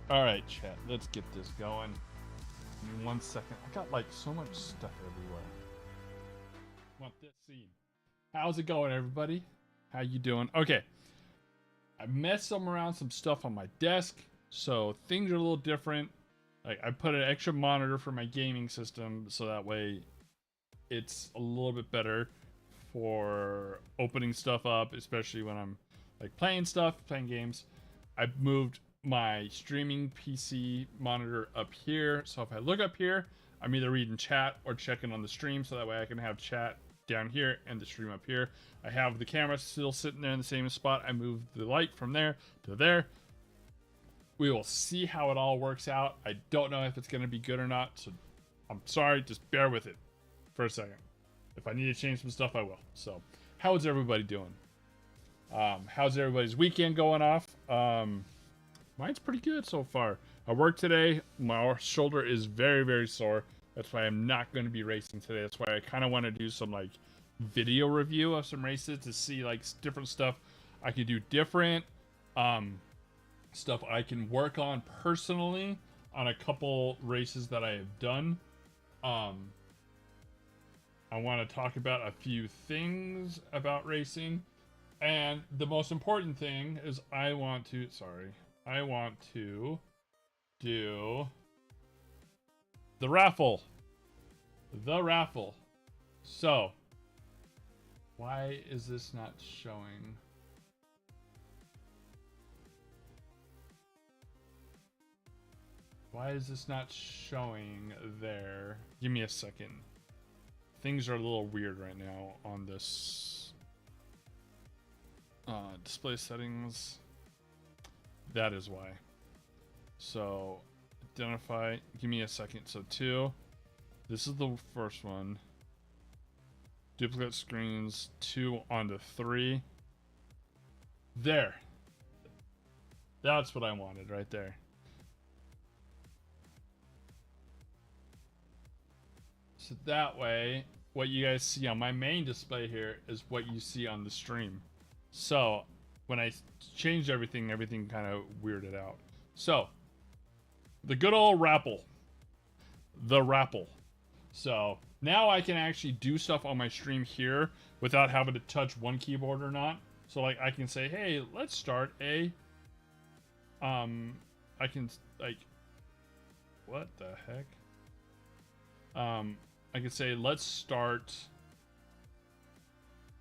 Alright, chat, let's get this going. Give me 1 second. I got like so much stuff everywhere. Want this scene. How's it going, everybody? How you doing? Okay. I messed around some stuff on my desk, so things are a little different. Like, I put an extra monitor for my gaming system, so that way it's a little bit better for opening stuff up, especially when I'm like playing games. I moved my streaming PC monitor up here, so if I look up here, I'm either reading chat or checking on the stream, so that way I can have chat down here and the stream up here. I have the camera still sitting there in the same spot. I moved the light from there to there. We will see how it all works out. I don't know if it's going to be good or not, so I'm sorry, just bear with it for a second. If I need to change some stuff, I will. So, how is everybody doing? How's everybody's weekend going off? Mine's pretty good so far. I worked today. My shoulder is very, very sore. That's why I'm not going to be racing today. That's why I kind of want to do some like video review of some races to see like different stuff I can do different. Stuff I can work on personally on a couple races that I have done. I want to talk about a few things about racing. And the most important thing is I want to do the raffle. So, why is this not showing? Why is this not showing there? Give me a second. Things are a little weird right now on this display settings. That is why. So, identify. Give me a second. So, 2. This is the first one. Duplicate screens. 2 onto 3. There. That's what I wanted right there. So that way, what you guys see on my main display here is what you see on the stream. So, when I changed everything kind of weirded out. So, the good old raffle. The raffle. So, now I can actually do stuff on my stream here without having to touch one keyboard or not. So, like, I can say, hey, let's start a... I can, like... What the heck? I can say, let's start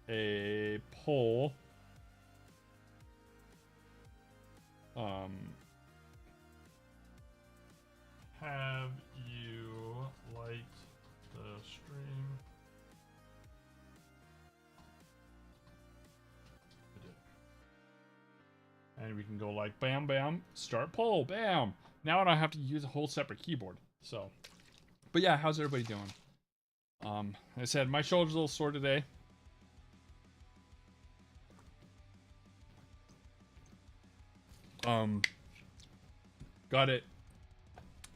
a poll. Have you liked the stream? I did. And we can go like bam, bam, start poll, bam. Now I don't have to use a whole separate keyboard. So, but yeah, how's everybody doing? I said my shoulder's a little sore today.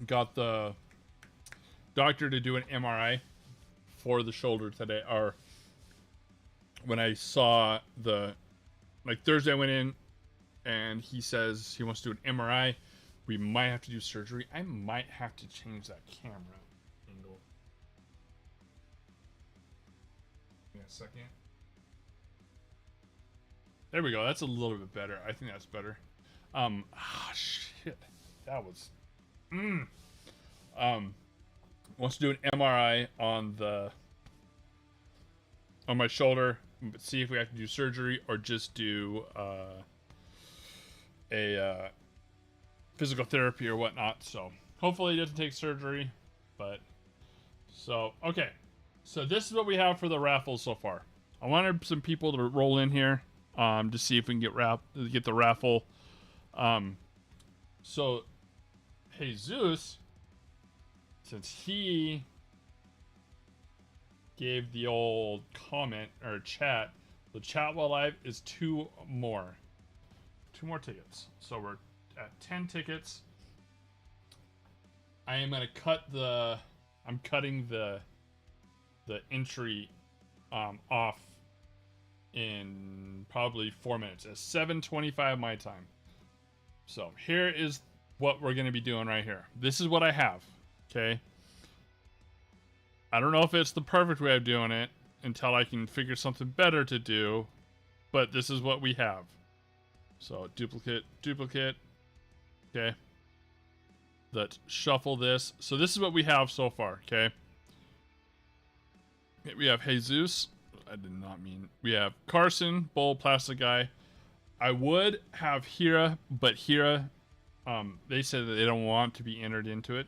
Got the doctor to do an MRI for the shoulder today, or when I saw like Thursday I went in and he says he wants to do an MRI. We might have to do surgery. I might have to change that camera angle. Give me a second. There we go. That's a little bit better. I think that's better. Shit. That was... wants to do an MRI on my shoulder, see if we have to do surgery or just do a physical therapy or whatnot. So hopefully it doesn't take surgery, but so okay. So this is what we have for the raffle so far. I wanted some people to roll in here to see if we can get the raffle. So Jesus, since he gave the old comment or chat, the chat while live is 2 more tickets. So we're at 10 tickets. I am gonna I'm cutting the entry off in probably 4 minutes. It's 7:25 my time. So here is what we're going to be doing right here. This is what I have. Okay. I don't know if it's the perfect way of doing it until I can figure something better to do, but this is what we have. So duplicate, duplicate. Okay. Let's shuffle this. So this is what we have so far. Okay. We have Jesus. I did not mean. We have Carson, Bull, Plastic Guy. I would have Hira, but Hira, they said that they don't want to be entered into it.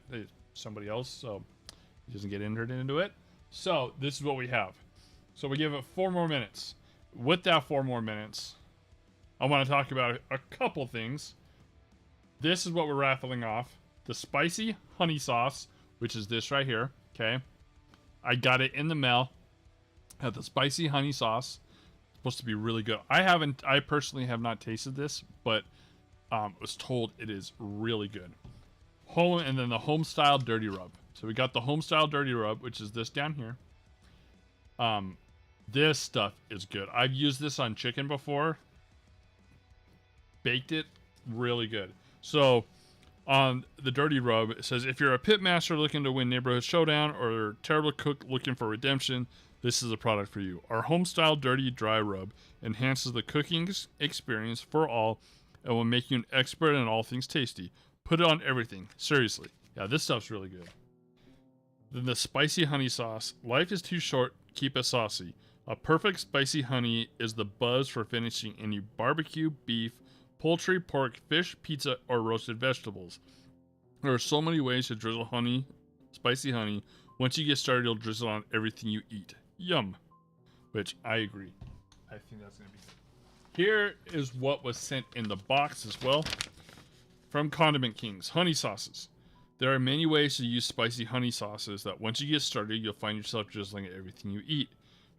Somebody else, so he doesn't get entered into it. So this is what we have. So we give it 4 more minutes. With that 4 more minutes, I want to talk about a couple things. This is what we're raffling off. The spicy honey sauce, which is this right here. Okay. I got it in the mail. Had the spicy honey sauce. It's supposed to be really good. I personally have not tasted this, but was told it is really good. And then the home style dirty rub. So we got the home style dirty rub, which is this down here. This stuff is good. I've used this on chicken before. Baked it, really good. So on the dirty rub, it says, if you're a pit master looking to win neighborhood showdown or a terrible cook looking for redemption, this is a product for you. Our home style dirty dry rub enhances the cooking experience for all and will make you an expert in all things tasty. Put it on everything. Seriously. Yeah, this stuff's really good. Then the spicy honey sauce. Life is too short. Keep it saucy. A perfect spicy honey is the buzz for finishing any barbecue, beef, poultry, pork, fish, pizza, or roasted vegetables. There are so many ways to drizzle honey, spicy honey. Once you get started, you'll drizzle on everything you eat. Yum. Which, I agree. I think that's going to be good. Here is what was sent in the box as well. From Condiment Kings. Honey sauces. There are many ways to use spicy honey sauces that once you get started, you'll find yourself drizzling at everything you eat.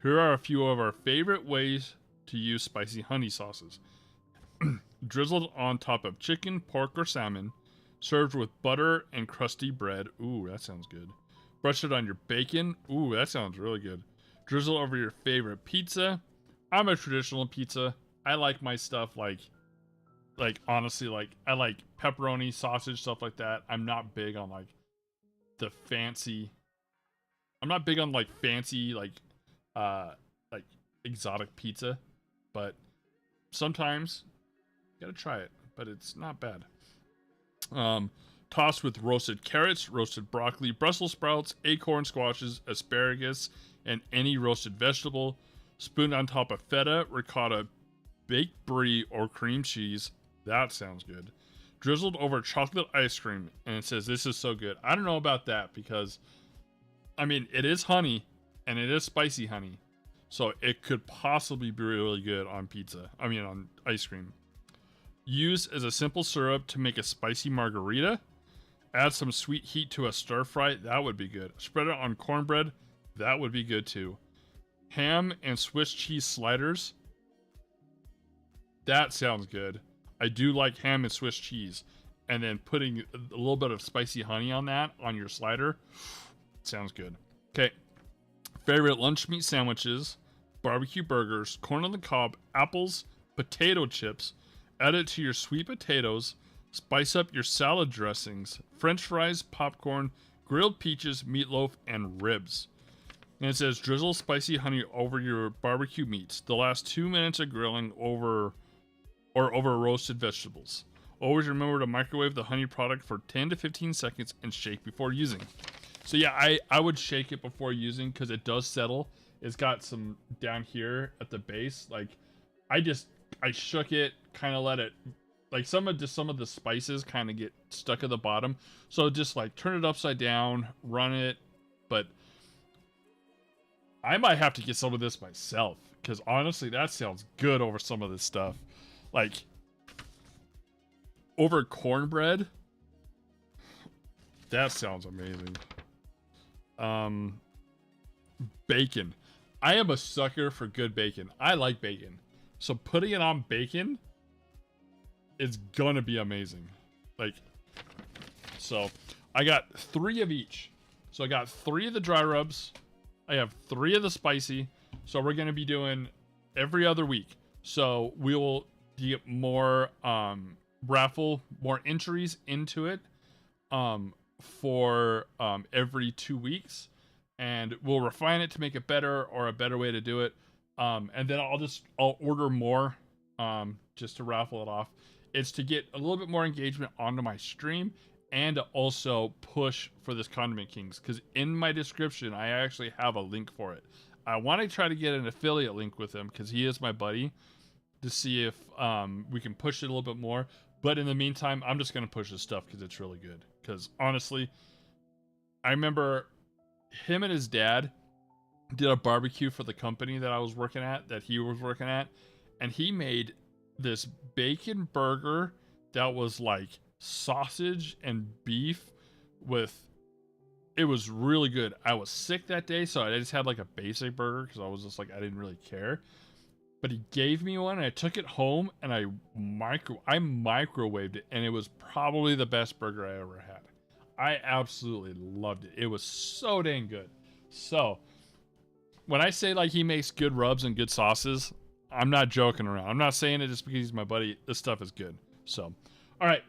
Here are a few of our favorite ways to use spicy honey sauces. Drizzled on top of chicken, pork, or salmon. Served with butter and crusty bread. Ooh, that sounds good. Brush it on your bacon. Ooh, that sounds really good. Drizzle over your favorite pizza. I'm a traditional pizza. I like my stuff like honestly, like I like pepperoni, sausage, stuff like that. I'm not big on like the fancy. I'm not big on like fancy like exotic pizza, but sometimes you gotta try it. But it's not bad. Tossed with roasted carrots, roasted broccoli, Brussels sprouts, acorn squashes, asparagus, and any roasted vegetable. Spooned on top of feta, ricotta, baked brie, or cream cheese. That sounds good. Drizzled over chocolate ice cream. And it says, this is so good. I don't know about that because, I mean, it is honey and it is spicy honey. So it could possibly be really good on pizza. I mean, on ice cream. Used as a simple syrup to make a spicy margarita. Add some sweet heat to a stir fry. That would be good. Spread it on cornbread. That would be good too. Ham and Swiss cheese sliders. That sounds good. I do like ham and Swiss cheese. And then putting a little bit of spicy honey on that, on your slider. Sounds good. Okay. Favorite lunch meat sandwiches. Barbecue burgers. Corn on the cob. Apples. Potato chips. Add it to your sweet potatoes. Spice up your salad dressings. French fries. Popcorn. Grilled peaches. Meatloaf. And ribs. And it says drizzle spicy honey over your barbecue meats. The last 2 minutes of grilling over roasted vegetables. Always remember to microwave the honey product for 10 to 15 seconds and shake before using. So yeah, I would shake it before using because it does settle. It's got some down here at the base. Like I shook it, kind of let it, like some of the spices kind of get stuck at the bottom. So just like turn it upside down, run it. But I might have to get some of this myself because honestly, that sounds good over some of this stuff. Like over cornbread. That sounds amazing. Bacon. I am a sucker for good bacon. I like bacon. So putting it on bacon is gonna be amazing. Like, so I got 3 of each. So I got 3 of the dry rubs. I have 3 of the spicy. So we're gonna be doing every other week. So we will get more raffle more entries into it for every 2 weeks, and we'll refine it to make it better or a better way to do it. And then I'll order more just to raffle it off. It's to get a little bit more engagement onto my stream and to also push for this Condiment Kings, because in my description I actually have a link for it. I want to try to get an affiliate link with him because he is my buddy, to see if we can push it a little bit more. But in the meantime, I'm just going to push his stuff because it's really good. Because honestly, I remember him and his dad did a barbecue for the company that I was working at, that he was working at, and he made this bacon burger that was like sausage and beef with, it was really good. I was sick that day, so I just had like a basic burger because I was just like, I didn't really care. But he gave me one and I took it home and I microwaved it, and it was probably the best burger I ever had. I absolutely loved it. It was so dang good. So when I say like he makes good rubs and good sauces, I'm not joking around. I'm not saying it just because he's my buddy. This stuff is good. So, all right,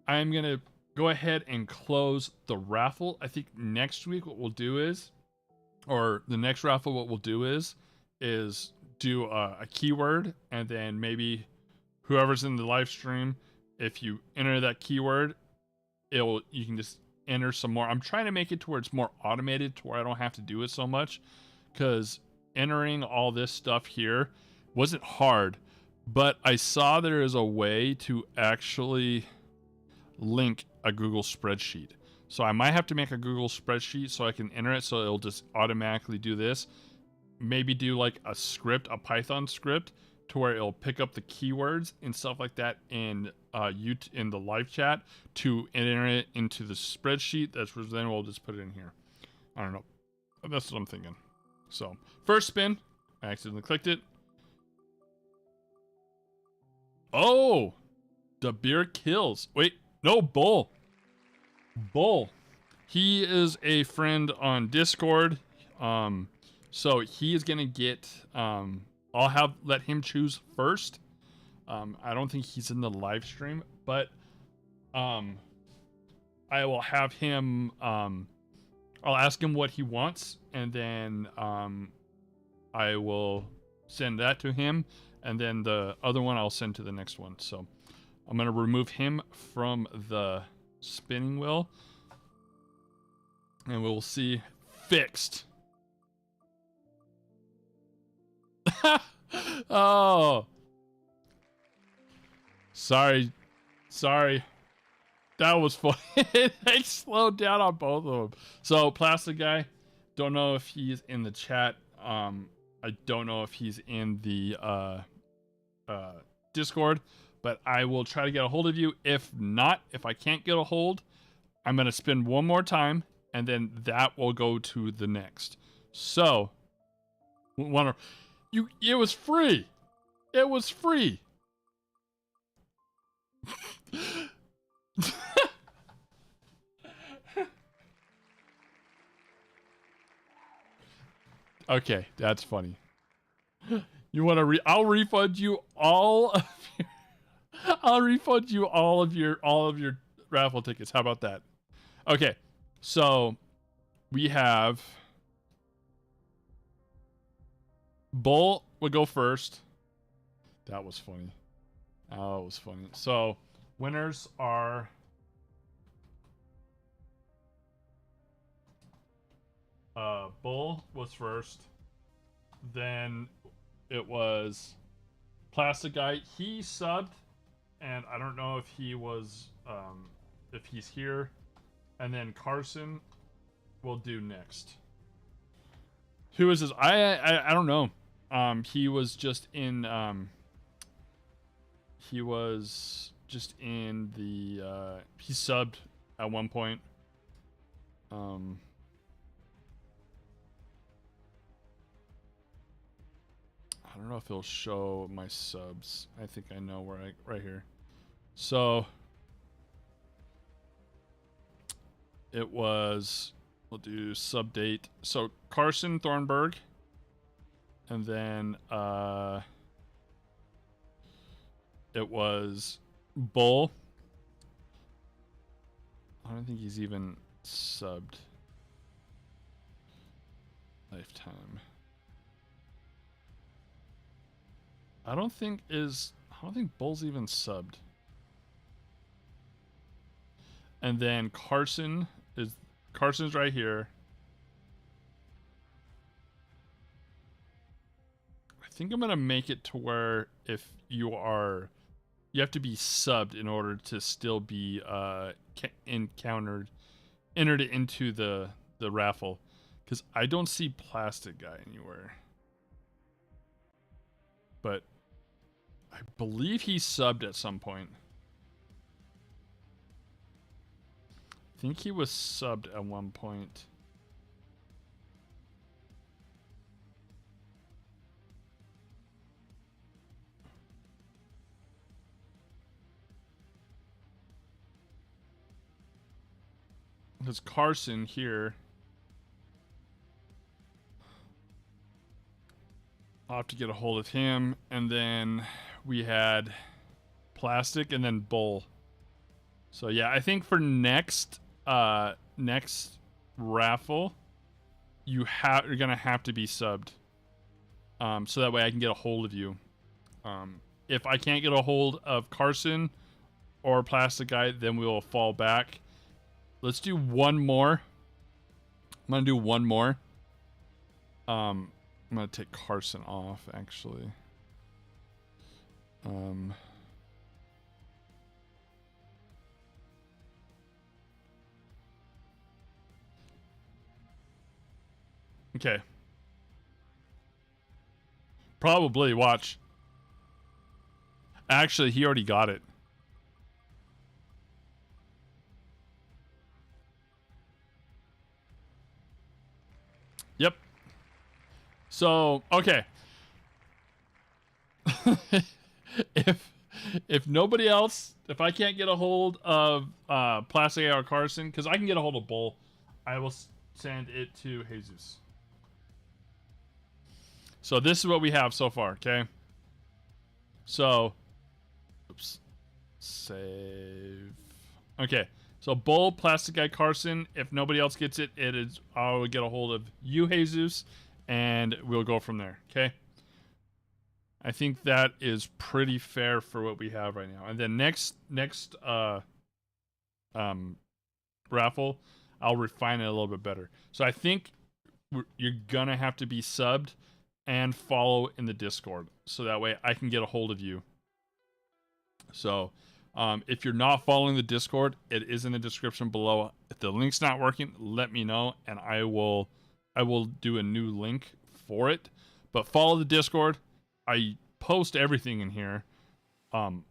I'm going to go ahead and close the raffle. I think next week what we'll do is, or the next raffle what we'll do is do a keyword, and then maybe whoever's in the live stream, if you enter that keyword, you can just enter some more. I'm trying to make it to where it's more automated, to where I don't have to do it so much, because entering all this stuff here wasn't hard, but I saw there is a way to actually link a Google spreadsheet. So I might have to make a Google spreadsheet so I can enter it, so it'll just automatically do this. Maybe do like a script, a Python script, to where it'll pick up the keywords and stuff like that in in the live chat to enter it into the spreadsheet. That's where then we'll just put it in here. I don't know. That's what I'm thinking. So first spin, I accidentally clicked it. Oh, the beer kills. Wait, no, Bull. He is a friend on Discord. So he is gonna get. I'll let him choose first. I don't think he's in the live stream, but I will have him. I'll ask him what he wants, and then I will send that to him, and then the other one I'll send to the next one. So I'm gonna remove him from the spinning wheel, and we'll see. Fixed. Oh, sorry. That was funny. They slowed down on both of them. So Plastic Guy, don't know if he's in the chat. I don't know if he's in the Discord, but I will try to get a hold of you. If not, if I can't get a hold, I'm gonna spin one more time, and then that will go to the next. So, it was free. It was free. Okay, that's funny. You want to I'll refund you all of your I'll refund you all of your raffle tickets. How about that? Okay. So, we have Bull will go first. That was funny. Oh, it was funny. So, winners are Bull was first. Then it was Plastic Guy. He subbed, and I don't know if he was if he's here. And then Carson will do next. Who is this? I don't know. He was just in he subbed at one point. I don't know if it'll show my subs. I think I know where right here. So it was, we'll do sub date. So Carson Thornburg, and then it was Bull. I don't think he's even subbed. Lifetime. I don't think Bull's even subbed. And then Carson's right here. I think I'm gonna make it to where if you have to be subbed in order to still be entered into the raffle, because I don't see Plastic Guy anywhere. But I believe he subbed at some point. I think he was subbed at one point. Because Carson here. I'll have to get a hold of him. And then we had Plastic and then Bull. So yeah, I think for next raffle, you're gonna have to be subbed. So that way I can get a hold of you. If I can't get a hold of Carson or Plastic Guy, then we will fall back. Let's do one more. I'm gonna do one more. I'm gonna take Carson off, actually. Okay. Probably, watch. Actually, he already got it. Yep. So, okay. if nobody else, if I can't get a hold of Plastic Guy or Carson, because I can get a hold of Bull, I will send it to Jesus. So this is what we have so far, okay? So, oops, save. Okay, so Bull, Plastic Guy, Carson. If nobody else gets it, I'll get a hold of you, Jesus, and we'll go from there, okay? I think that is pretty fair for what we have right now. And then next raffle, I'll refine it a little bit better. So I think you're gonna have to be subbed and follow in the Discord, so that way I can get a hold of you. So if you're not following the Discord, it is in the description below. If the link's not working, let me know, and I will do a new link for it. But follow the Discord. I post everything in here. When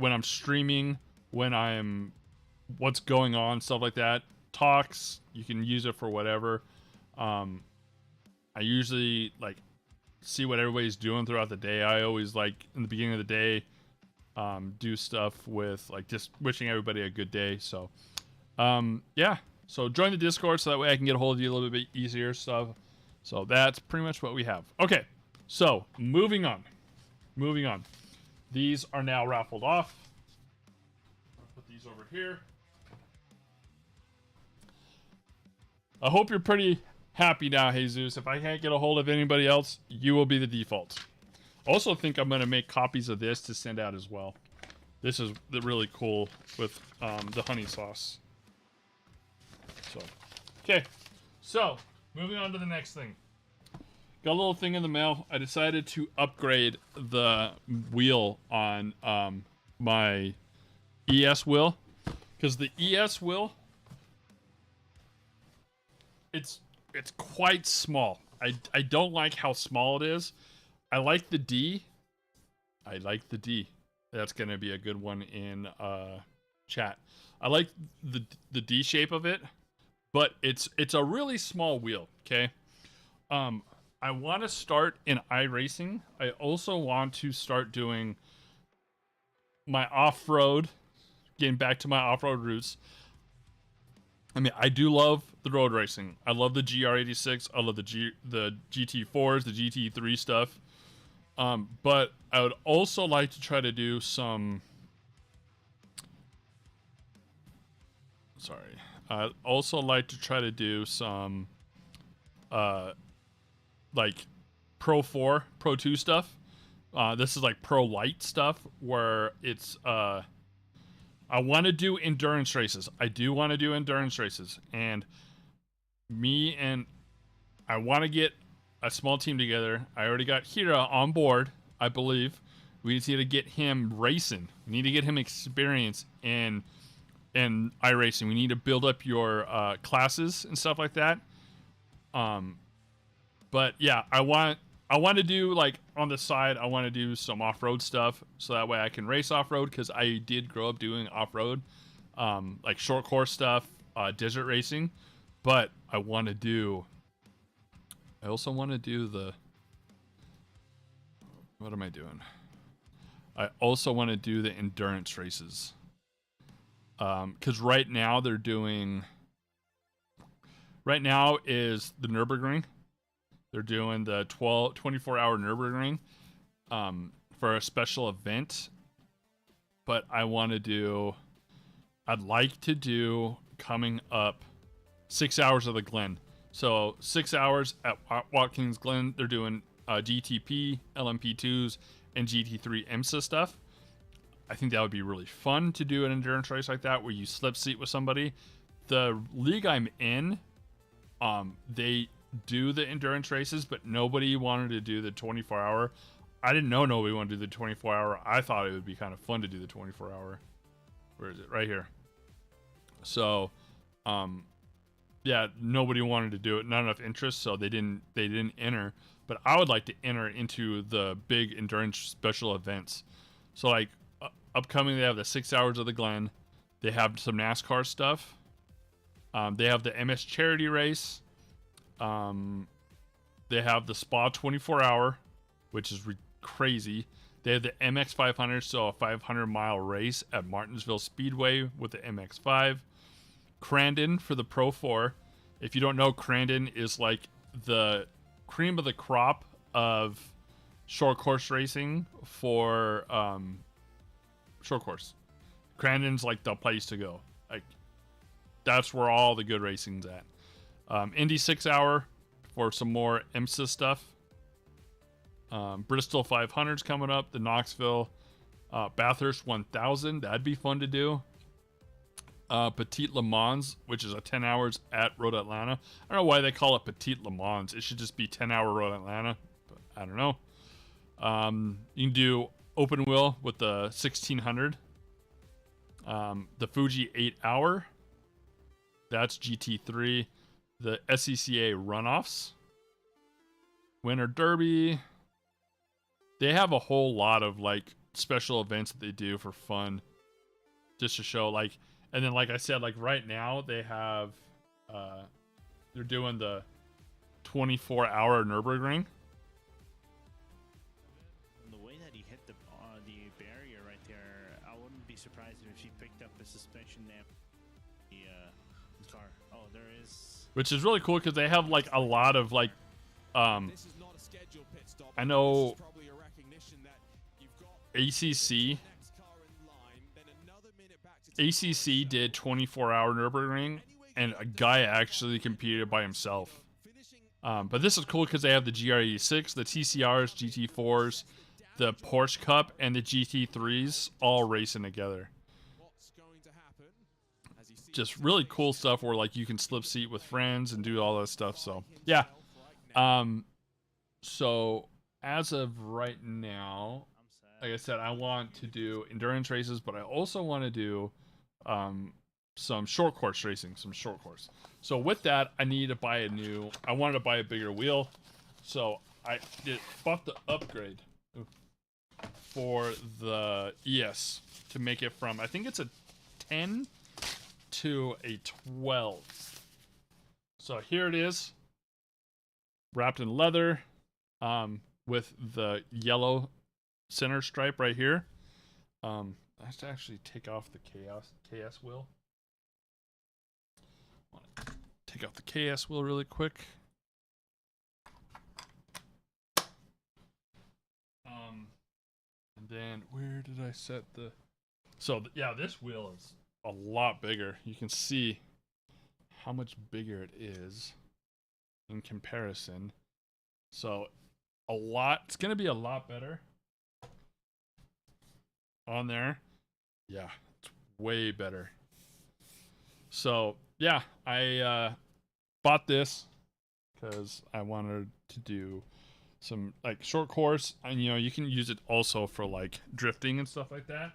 I'm streaming, what's going on, stuff like that. Talks, you can use it for whatever. I usually see what everybody's doing throughout the day. I always in the beginning of the day do stuff with just wishing everybody a good day. So yeah, so join the Discord so that way I can get a hold of you a little bit easier stuff. So that's pretty much what we have. Okay, so moving on. These are now raffled off. I'll put these over here. I hope you're pretty happy now, Jesus. If I can't get a hold of anybody else, you will be the default. Also think I'm going to make copies of this to send out as well. This is really cool with the honey sauce. So, okay. So, moving on to the next thing. Got a little thing in the mail. I decided to upgrade the wheel on my ES wheel. Because the ES wheel, it's quite small. I don't like how small it is. I like the D. That's going to be a good one in chat. I like the D shape of it, but it's a really small wheel, okay? I want to start in iracing. I also want to start doing my off-road, getting back to my off-road roots. I mean, I do love the road racing. I love the GR86. I love the GT4s, the GT3 stuff. But I would also like to try to do some Sorry. I also like to try to do some like Pro 4, Pro 2 stuff. This is like Pro Lite stuff where it's I want to do endurance races. I do want to do endurance races, and I want to get a small team together. I already got Hira on board, I believe. We need to get him racing. We need to get him experience in iracing. We need to build up your classes and stuff like that. But yeah, I want to do like on the side. I want to do some off-road stuff so that way I can race off-road, because I did grow up doing off-road, like short course stuff, desert racing. But I also want to do the. What am I doing? I also want to do the endurance races. Because right now they're doing. Right now is the Nürburgring. They're doing the 24-hour Nürburgring for a special event. But I'd like to do coming up 6 hours of the Glen. So 6 hours at Watkins Glen. They're doing GTP, LMP2s, and GT3 IMSA stuff. I think that would be really fun to do an endurance race like that where you slip seat with somebody. The league I'm in, they do the endurance races, but nobody wanted to do the 24-hour. I didn't know nobody wanted to do the 24-hour. I thought it would be kind of fun to do the 24-hour. Where is it? Right here. So, yeah, nobody wanted to do it. Not enough interest, so they didn't enter. But I would like to enter into the big endurance special events. So like upcoming, they have the 6 hours of the Glen. They have some NASCAR stuff. They have the MS Charity Race. They have the Spa 24-hour, which is crazy. They have the MX 500, so a 500-mile race at Martinsville Speedway with the MX5. Crandon for the Pro 4. If you don't know, Crandon is like the cream of the crop of short course racing for short course. Crandon's like the place to go. Like that's where all the good racing's at. Indy 6 hour for some more IMSA stuff. Bristol 500's coming up. The Knoxville Bathurst 1000. That'd be fun to do. Petite Le Mans, which is a 10 hours at Road Atlanta. I don't know why they call it Petite Le Mans. It should just be 10-hour Road Atlanta. But I don't know. You can do open wheel with the 1600. The Fuji 8 hour. That's GT3. The SCCA runoffs. Winter Derby. They have a whole lot of like special events that they do for fun. Just to show like, and then like I said, like right now they have, they're doing the 24-hour Nürburgring. The way that he hit the barrier right there, I wouldn't be surprised if he picked up a suspension there. The car. Oh, there is. Which is really cool because they have like a lot of like, I know ACC did 24-hour Nürburgring, and a guy actually competed by himself. But this is cool because they have the GR86, the TCRs, GT4s, the Porsche Cup, and the GT3s all racing together. Just really cool stuff where like you can slip seat with friends and do all that stuff. So yeah. So as of right now, like I said, I want to do endurance races, but I also want to do some short course racing, some short course. So with that, I need to buy I wanted to buy a bigger wheel. So I bought the upgrade for the ES to make it from, I think it's a 10 to a 12. So here it is, wrapped in leather, with the yellow center stripe right here. I have to actually take off the KS wheel. Take off the KS wheel really quick. And then where did I set the? So yeah, this wheel is a lot bigger. You can see how much bigger it is in comparison. So it's gonna be a lot better on there. Yeah, it's way better. So yeah, I bought this because I wanted to do some like short course, and you know you can use it also for like drifting and stuff like that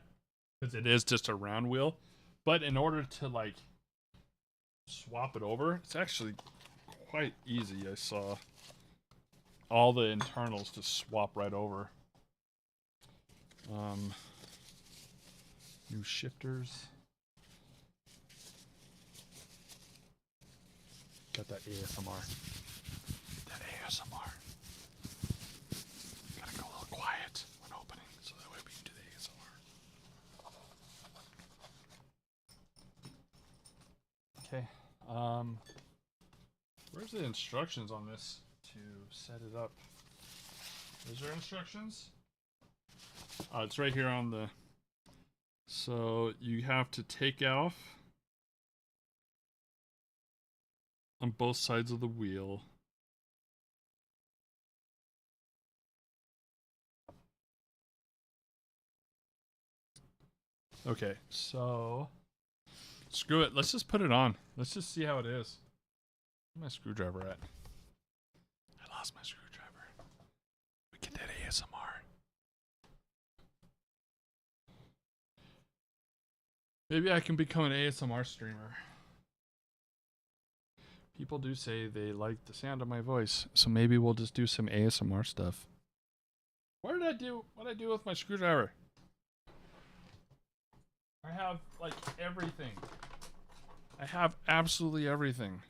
because it is just a round wheel. But in order to like swap it over, it's actually quite easy. I saw all the internals to swap right over. New shifters. Got that ASMR. That ASMR. Gotta go a little quiet when opening so that way we can do the ASMR. Okay. Where's the instructions on this to set it up? Is there instructions? It's right here on the... So you have to take off on both sides of the wheel. Okay, so screw it. Let's just put it on. Let's just see how it is. Where's my screwdriver at? I lost my screwdriver. We get that ASMR. Maybe I can become an ASMR streamer. People do say they like the sound of my voice, so maybe we'll just do some ASMR stuff. What did I do with my screwdriver? I have like everything. I have absolutely everything.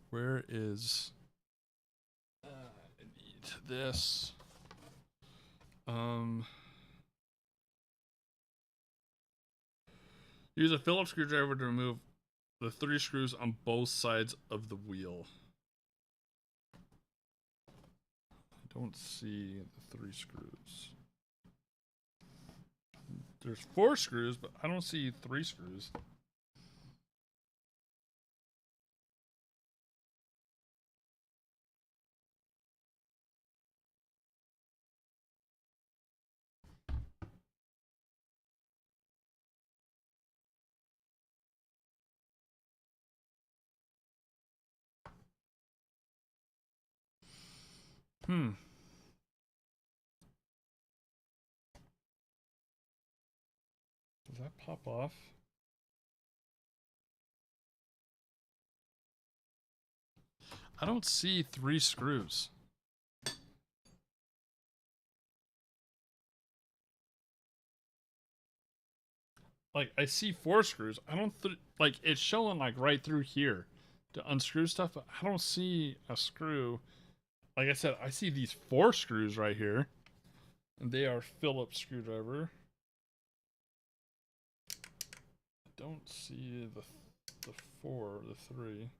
Where is I need this? Use a Phillips screwdriver to remove the 3 screws on both sides of the wheel. I don't see the 3 screws. There's 4 screws, but I don't see 3 screws. Does that pop off? I don't see 3 screws. Like, I see 4 screws. I don't like it's showing like right through here to unscrew stuff, but I don't see a screw. Like I said, I see these 4 screws right here, and they are Phillips screwdriver. I don't see the 4, the 3.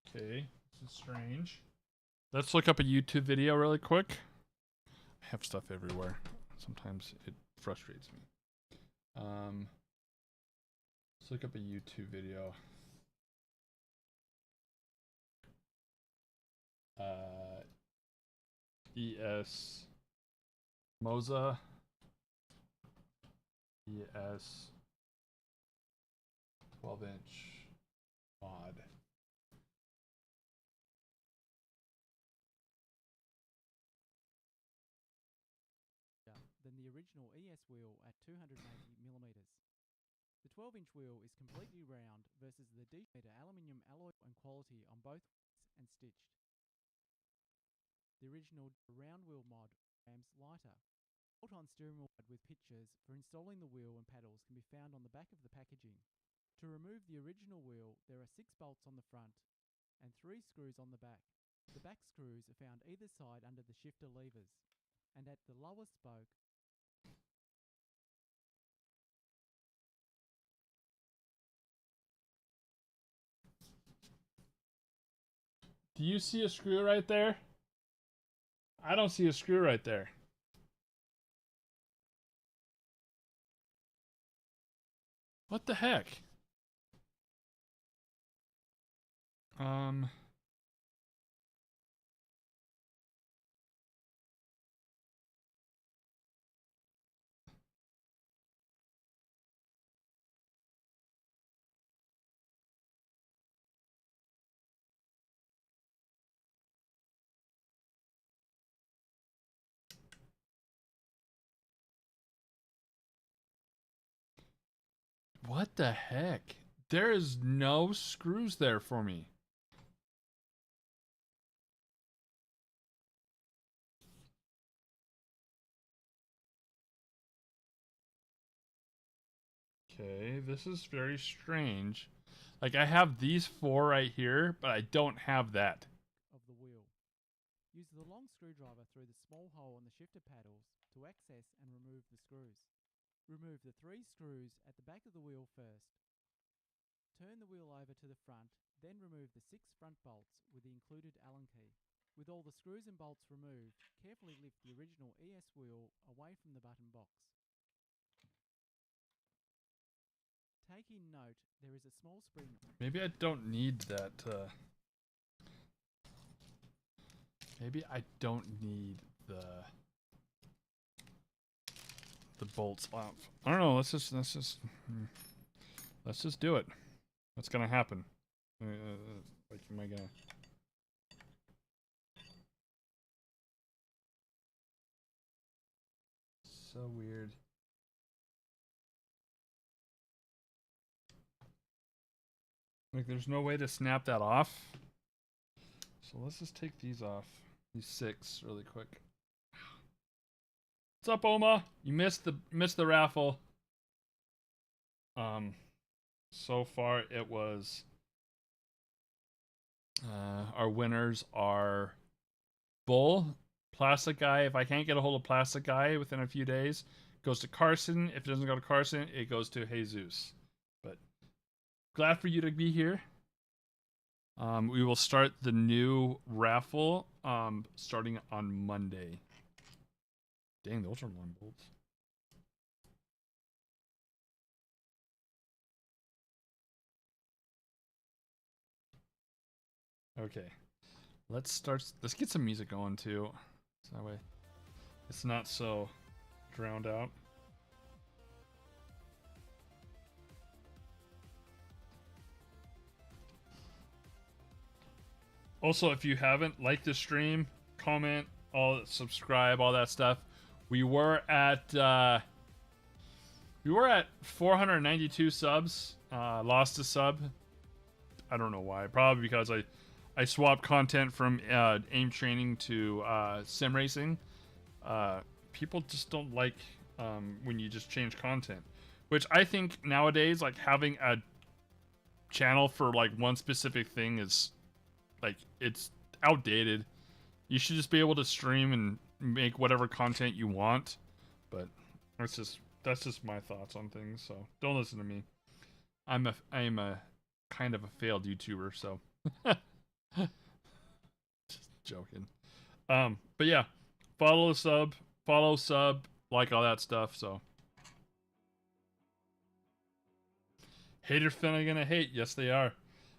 Okay, this is strange. Let's look up a YouTube video really quick. I have stuff everywhere. Sometimes it frustrates me. Let's look up a YouTube video. ES Moza ES 12-inch mod. Than the original ES wheel at 280 millimeters. The 12-inch wheel is completely round versus the D-meter aluminium alloy and quality on both weights and stitched. The original round wheel mod rams lighter. Bolt-on steering wheel with pictures for installing the wheel and paddles can be found on the back of the packaging. To remove the original wheel, there are 6 bolts on the front and 3 screws on the back. The back screws are found either side under the shifter levers, and at the lower spoke, Do you see a screw right there? I don't see a screw right there. What the heck? What the heck? There is no screws there for me. Okay, this is very strange. Like, I have these 4 right here, but I don't have that. Of the wheel. Use the long screwdriver through the small hole on the shifter paddles to access and remove the screws. Remove the 3 screws at the back of the wheel first. Turn the wheel over to the front, then remove the 6 front bolts with the included Allen key. With all the screws and bolts removed, carefully lift the original ES wheel away from the button box. Taking note, there is a small spring. Maybe I don't need that. Maybe I don't need the bolts off. I don't know. Let's just do it. What's gonna happen? Like, am I gonna? So weird. Like, there's no way to snap that off. So let's just take these off. These 6 really quick. What's up, Oma? You missed the raffle. So far it was our winners are Bull, Plastic Guy. If I can't get a hold of Plastic Guy within a few days, it goes to Carson. If it doesn't go to Carson, it goes to Jesus. But glad for you to be here. We will start the new raffle starting on Monday. Dang, those are long bolts. Okay, let's get some music going too, so that way it's not so drowned out. Also, if you haven't, like the stream, comment, subscribe, all that stuff. We were at 492 subs. Lost a sub. I don't know why. Probably because I swapped content from aim training to sim racing. People just don't like when you just change content, which I think nowadays, like, having a channel for like one specific thing is like, it's outdated. You should just be able to stream and make whatever content you want. But that's just my thoughts on things. So don't listen to me. I am a kind of a failed YouTuber, so just joking. But yeah, follow, sub, like all that stuff. So haters finna gonna hate. Yes, they are.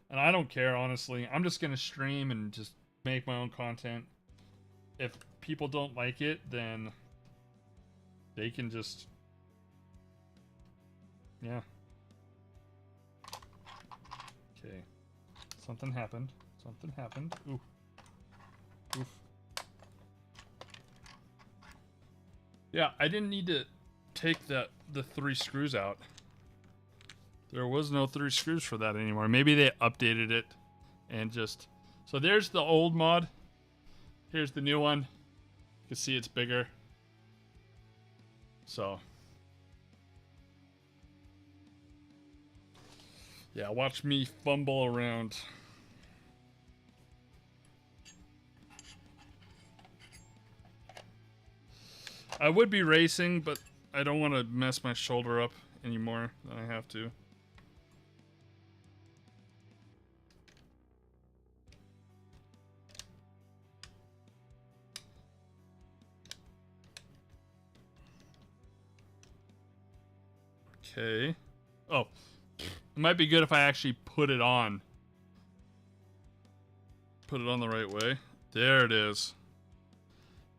And I don't care, honestly. I'm just gonna stream and just make my own content. If people don't like it, then they can just, yeah. Okay. Something happened. Ooh. Oof. Yeah, I didn't need to take the 3 screws out. There was no 3 screws for that anymore. Maybe they updated it and just... So there's the old mod. Here's the new one. You can see it's bigger. So... yeah, watch me fumble around. I would be racing, but I don't want to mess my shoulder up anymore than I have to. Okay. Oh, it might be good if I actually put it on. Put it on the right way. There it is.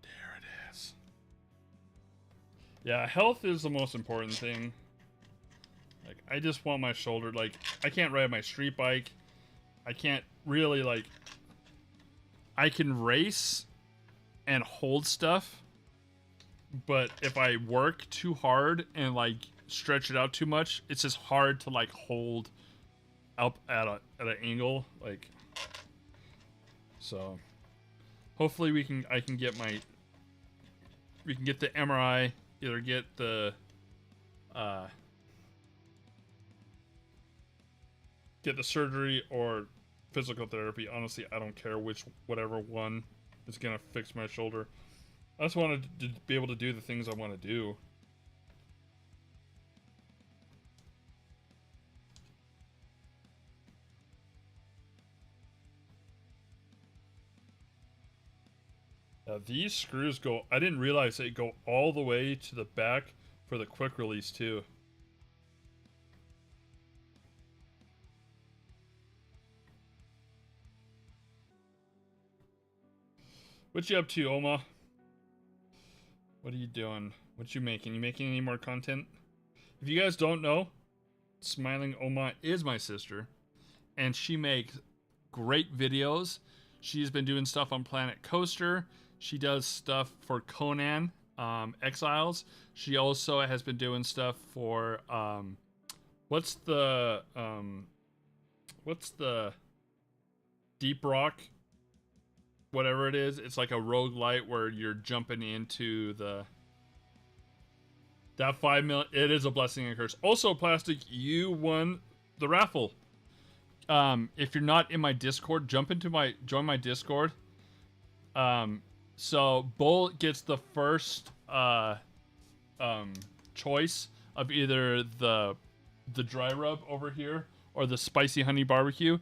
There it is. Yeah, health is the most important thing. Like, I just want my shoulder, like, I can't ride my street bike. I can't really, like, I can race and hold stuff, but if I work too hard and, like, stretch it out too much, it's just hard to, like, hold up at an angle, like, so hopefully we can get the MRI, either get the surgery or physical therapy. Honestly, I don't care whatever one is gonna fix my shoulder. I just wanted to be able to do the things I want to do. These screws go, I didn't realize they go all the way to the back for the quick release too. What you up to, Oma? What are you doing? What you making? You making any more content? If you guys don't know, Smiling Oma is my sister, and she makes great videos. She's been doing stuff on Planet Coaster. She does stuff for Conan Exiles. She also has been doing stuff for what's the Deep Rock, whatever it is. It's like a roguelite where you're jumping into that 5 mil. It is a blessing and a curse. Also, Plastic, you won the raffle. If you're not in my Discord, join my Discord. So Bull gets the first choice of either the dry rub over here or the spicy honey barbecue.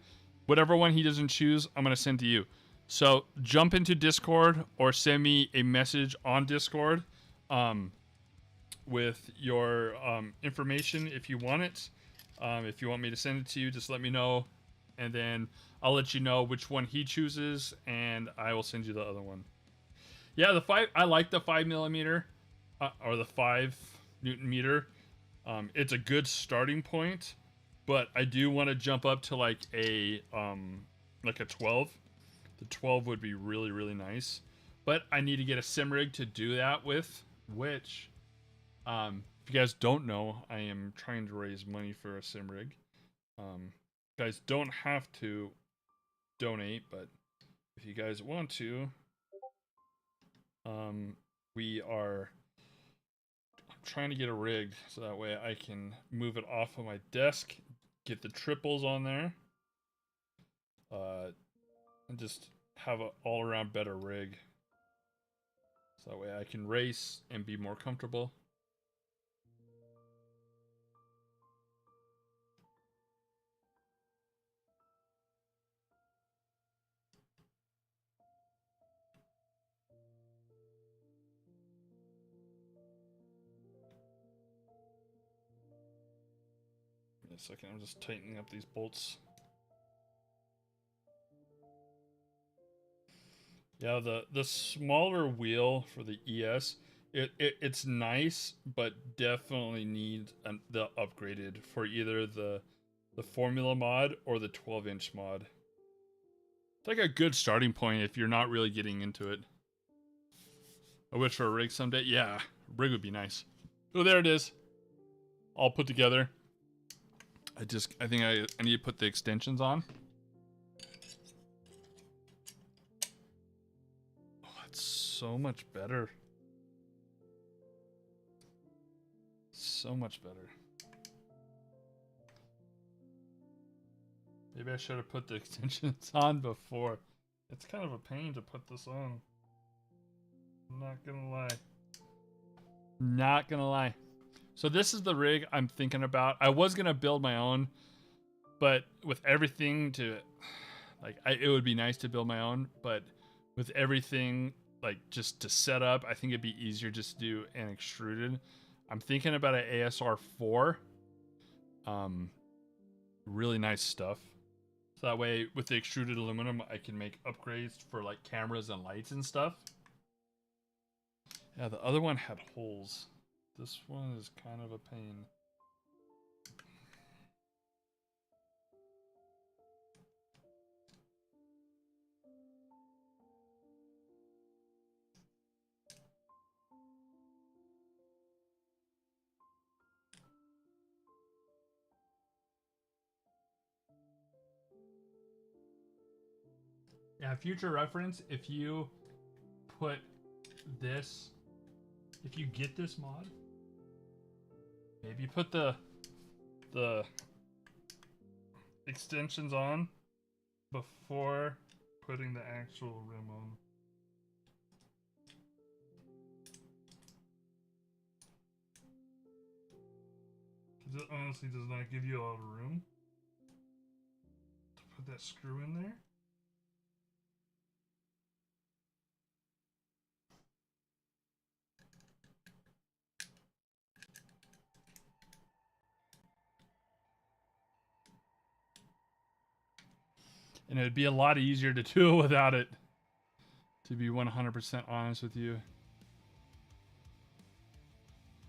Whatever one he doesn't choose, I'm gonna send to you. So jump into Discord or send me a message on Discord with your information if you want it. If you want me to send it to you, just let me know, and then I'll let you know which one he chooses, and I will send you the other one. Yeah, I like the 5 millimeter or the 5 Newton meter. It's a good starting point, but I do want to jump up to like a 12. The 12 would be really, really nice, but I need to get a sim rig to do that with, which, if you guys don't know, I am trying to raise money for a sim rig. Guys don't have to donate, but if you guys want to, we are trying to get a rig so that way I can move it off of my desk, get the triples on there, and just have an all-around better rig so that way I can race and be more comfortable. Wait a second, I'm just tightening up these bolts. Yeah, the smaller wheel for the ES, it's nice, but definitely need the upgraded for either the Formula mod or the 12-inch mod. It's like a good starting point if you're not really getting into it. I wish for a rig someday. Yeah, rig would be nice. Oh, there it is. All put together. I think I need to put the extensions on. Oh, it's so much better. So much better. Maybe I should have put the extensions on before. It's kind of a pain to put this on. I'm not gonna lie. Not gonna lie. So this is the rig I'm thinking about. I was gonna build my own, but with everything to, like, it would be nice to build my own, but with everything, like, just to set up, I think it'd be easier just to do an extruded. I'm thinking about an ASR 4 really nice stuff. So that way, with the extruded aluminum, I can make upgrades for like cameras and lights and stuff. Yeah, the other one had holes. This one is kind of a pain. Yeah, future reference, if you put this, if you get this mod, maybe put the extensions on before putting the actual rim on. Because it honestly does not give you a lot of room to put that screw in there. And it'd be a lot easier to do without it, to be 100% honest with you.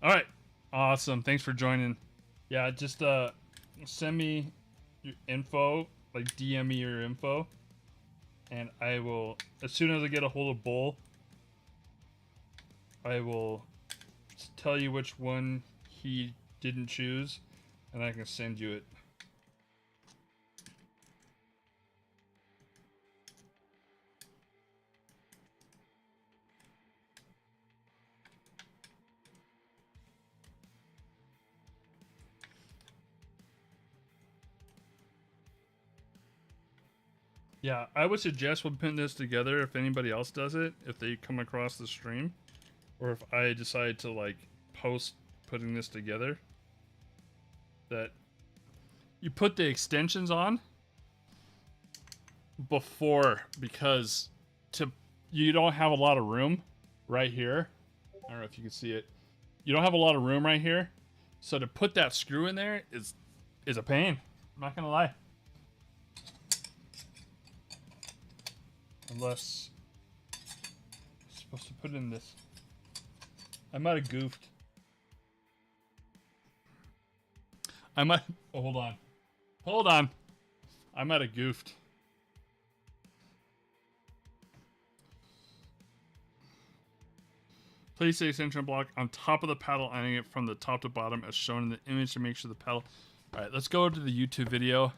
Alright, awesome. Thanks for joining. Yeah, just send me your info, like DM me your info, and I will, as soon as I get a hold of Bull, I will tell you which one he didn't choose, and I can send you it. Yeah, I would suggest we'll put this together if anybody else does it, if they come across the stream, or if I decide to like post putting this together, that you put the extensions on before, because you don't have a lot of room right here. I don't know if you can see it. You don't have a lot of room right here, so to put that screw in there is a pain. I'm not gonna lie. Unless I'm supposed to put in this. I might have goofed. I might. Oh, hold on. Hold on. I might have goofed. Place the extension block on top of the paddle, eyeing it from the top to bottom as shown in the image to make sure the paddle. Alright, let's go to the YouTube video.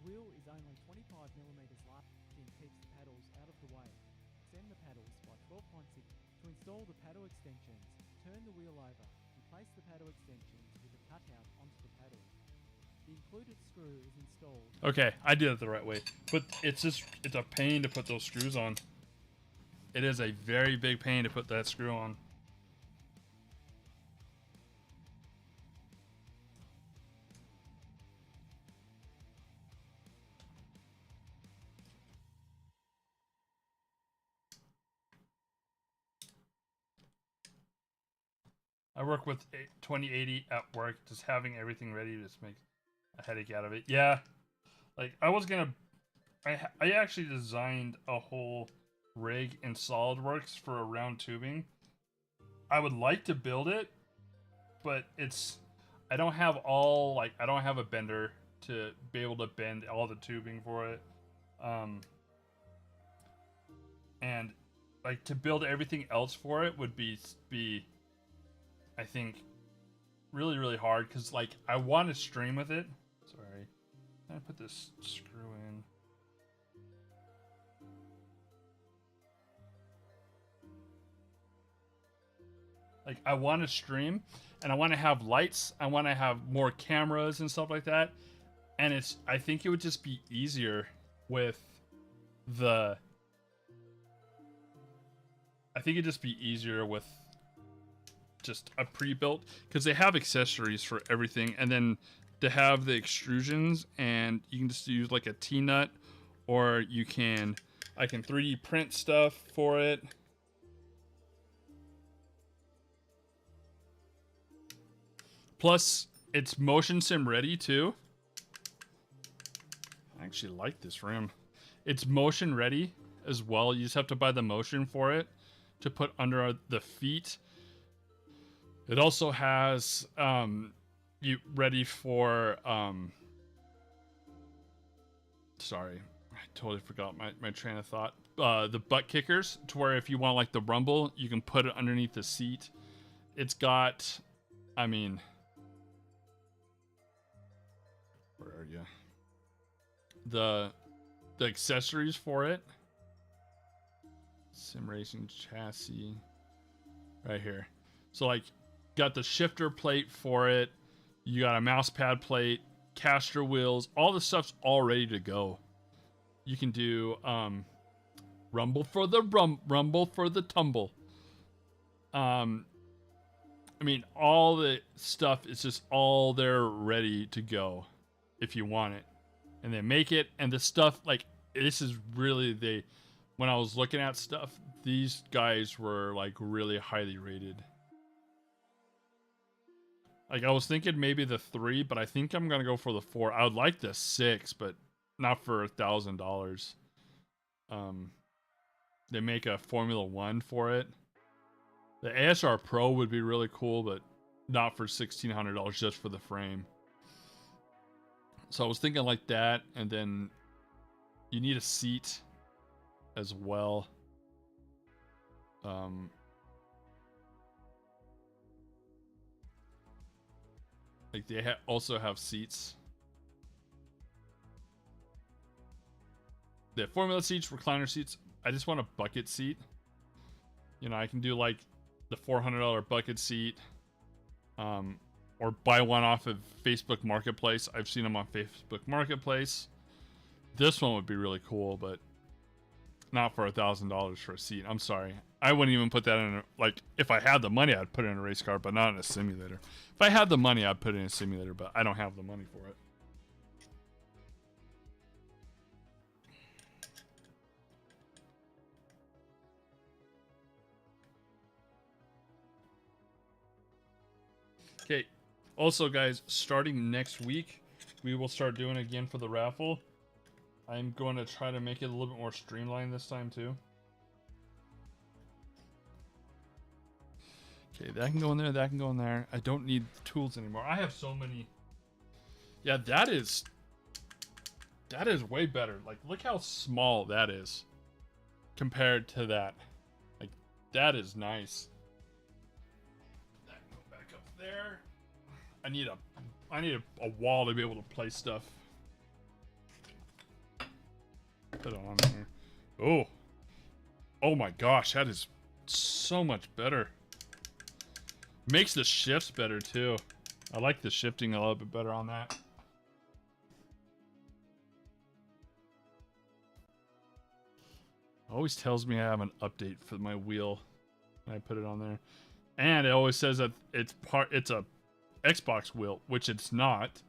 Wheel is only 25 millimeters large and keeps the paddles out of the way. Extend the paddles by 12.6. To install the paddle extensions, turn the wheel over and place the paddle extensions with the cutout onto the paddle. The included screw is installed. Okay, I did it the right way, but it's a pain to put those screws on. It is a very big pain to put that screw on. I work with 2080 at work, just having everything ready just makes a headache out of it. Yeah, like I was gonna, I actually designed a whole rig in SolidWorks for a round tubing. I would like to build it, but I don't have I don't have a bender to be able to bend all the tubing for it. And like to build everything else for it would be I think really, really hard, because like I want to stream with it. Sorry, I put this screw in. Like I want to stream, and I want to have lights. I want to have more cameras and stuff like that. And I think it would just be easier with the. I think it'd just be easier with just a pre-built, because they have accessories for everything, and then to have the extrusions, and you can just use like a T-nut, or I can 3D print stuff for it. Plus, it's motion sim ready too. I actually like this rim. It's motion ready as well. You just have to buy the motion for it to put under the feet. It also has you ready for sorry, I totally forgot my train of thought. The butt kickers, to where if you want like the rumble, you can put it underneath the seat. It's got, I mean, where are you? The accessories for it. Sim racing chassis right here. So like, got the shifter plate for it. You got a mouse pad plate, caster wheels, all the stuff's all ready to go. You can do rumble for the rumble for the tumble. I mean, all the stuff is just all there ready to go if you want it. And they make it, and the stuff, like, this is really, when I was looking at stuff, these guys were like really highly rated. Like, I was thinking maybe the 3, but I think I'm gonna go for the 4. I would like the 6, but not for $1,000. They make a Formula 1 for it. The ASR Pro would be really cool, but not for $1,600 just for the frame. So I was thinking like that, and then you need a seat as well. Like they also have seats. They have Formula seats, recliner seats. I just want a bucket seat. You know, I can do like the $400 bucket seat, or buy one off of Facebook Marketplace. I've seen them on Facebook Marketplace. This one would be really cool, but not for $1,000 for a seat. I'm sorry. I wouldn't even put that in a, like, if I had the money, I'd put it in a race car, but not in a simulator. If I had the money, I'd put it in a simulator, but I don't have the money for it. Okay. Also, guys, starting next week, we will start doing it again for the raffle. I'm going to try to make it a little bit more streamlined this time, too. Okay, that can go in there, that can go in there. I don't need tools anymore. I have so many. Yeah, that is way better. Like, look how small that is compared to that. Like, that is nice. That can go back up there. I need a wall to be able to place stuff. Put it on here. Oh my gosh, that is so much better. Makes the shifts better too. I like the shifting a little bit better on that. Always tells me I have an update for my wheel when I put it on there. And it always says that it's a Xbox wheel, which it's not,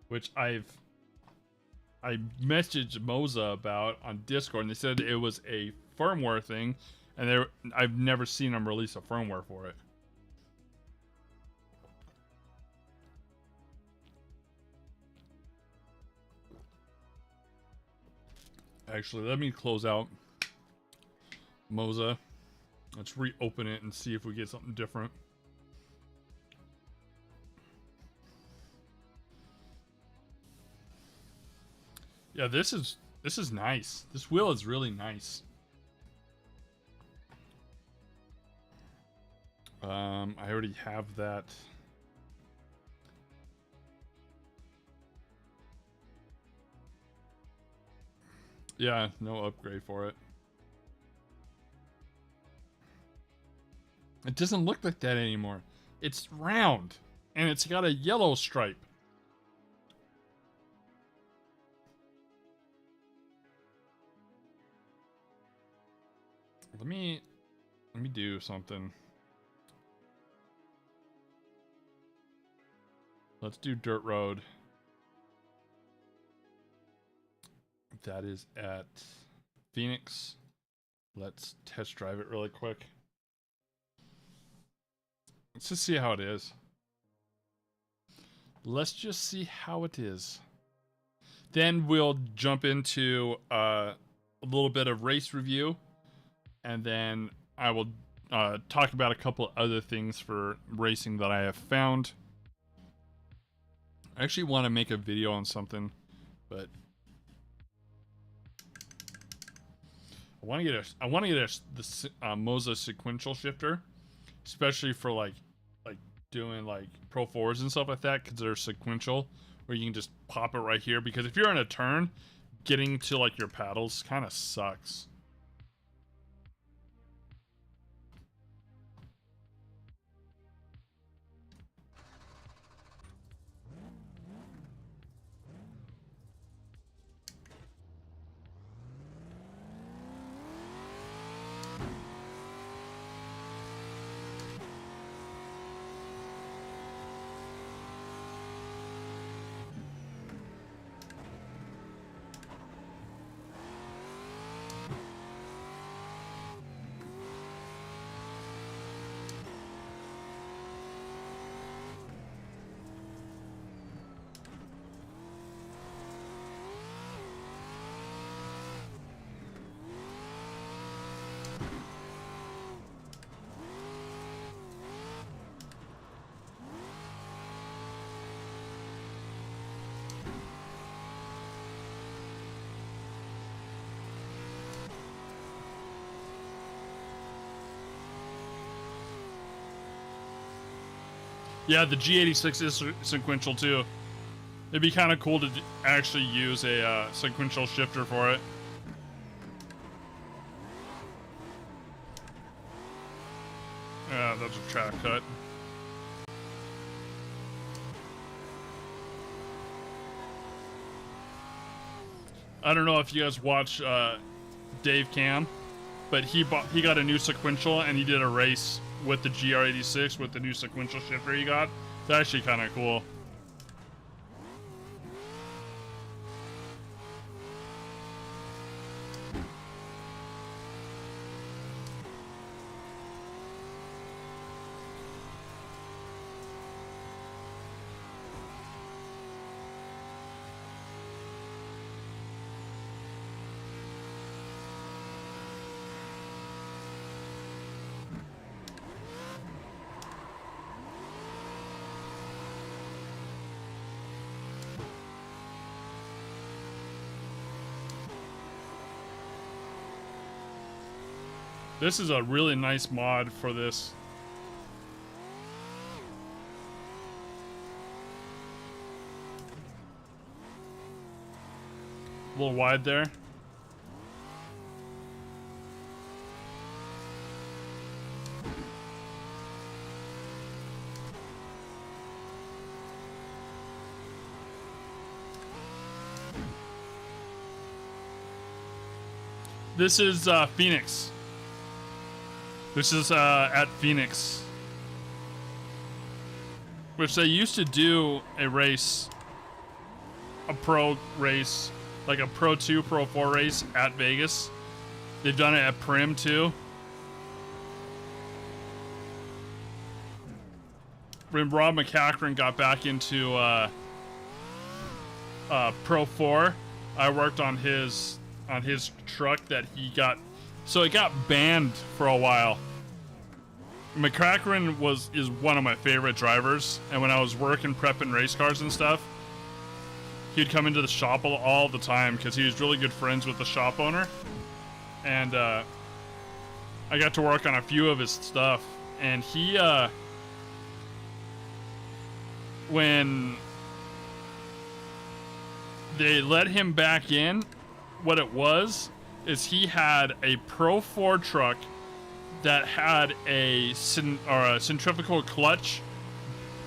which I messaged Moza about on Discord, and they said it was a firmware thing, and I've never seen them release a firmware for it. Actually, let me close out Moza. Let's reopen it and see if we get something different. Yeah, this is nice. This wheel is really nice. I already have that. Yeah, no upgrade for it. It doesn't look like that anymore. It's round, and it's got a yellow stripe. Let me do something. Let's do dirt road. that is at Phoenix. Let's test drive it really quick. Let's just see how it is. Let's just see how it is. Then we'll jump into a little bit of race review, and then I will talk about a couple of other things for racing that I have found. I actually want to make a video on something, but I want to get the Moza Sequential Shifter, especially for like doing like Pro 4s and stuff like that, because they're sequential, where you can just pop it right here. Because if you're in a turn, getting to like your paddles kind of sucks. Yeah, the G86 is sequential too. It'd be kind of cool to actually use a sequential shifter for it. Yeah, that's a track cut. I don't know if you guys watch Dave Cam, but he got a new sequential and he did a race with the GR86 with the new sequential shifter he got. It's actually kind of cool. This is a really nice mod for this. A little wide there. This is Phoenix. This is at Phoenix, which they used to do a race, a pro race, like a Pro 2, Pro 4 race at Vegas. They've done it at Prim too. When Rob McCachran got back into Pro 4, I worked on his truck that he got. So it got banned for a while. McCachran is one of my favorite drivers, and when I was working prepping race cars and stuff, he'd come into the shop all the time because he was really good friends with the shop owner. And I got to work on a few of his stuff, and he when they let him back in, what it was is he had a Pro 4 truck that had a centrifugal clutch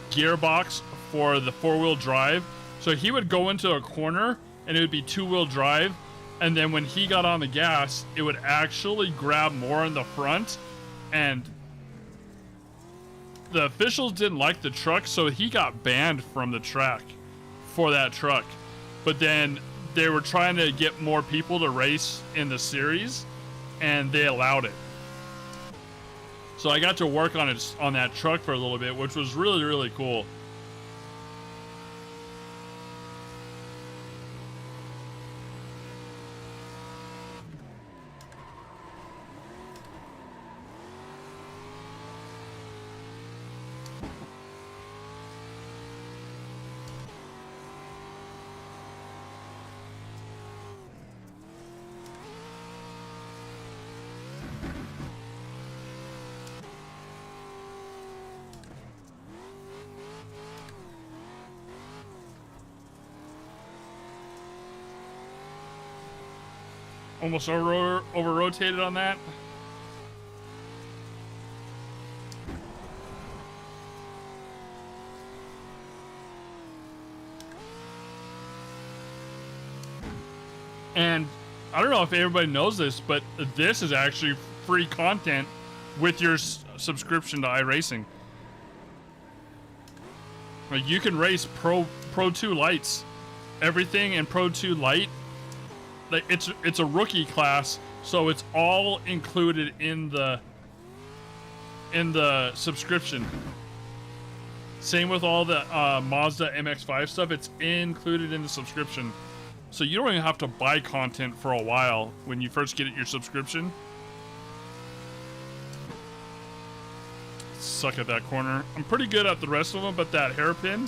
gearbox for the 4-wheel drive. So he would go into a corner and it would be 2-wheel drive, and then when he got on the gas, it would actually grab more in the front, and the officials didn't like the truck, so he got banned from the track for that truck. But then they were trying to get more people to race in the series, and they allowed it. So I got to work on it on that truck for a little bit, which was really, really cool. Almost over rotated on that. And I don't know if everybody knows this, but this is actually free content with your subscription to iRacing. Like, you can race Pro 2 Lites, everything in Pro 2 Lite. Like, it's a rookie class, so it's all included in the subscription. Same with all the Mazda MX-5 stuff. It's included in the subscription, so you don't even have to buy content for a while when you first get your subscription. Suck at that corner. I'm pretty good at the rest of them, but that hairpin.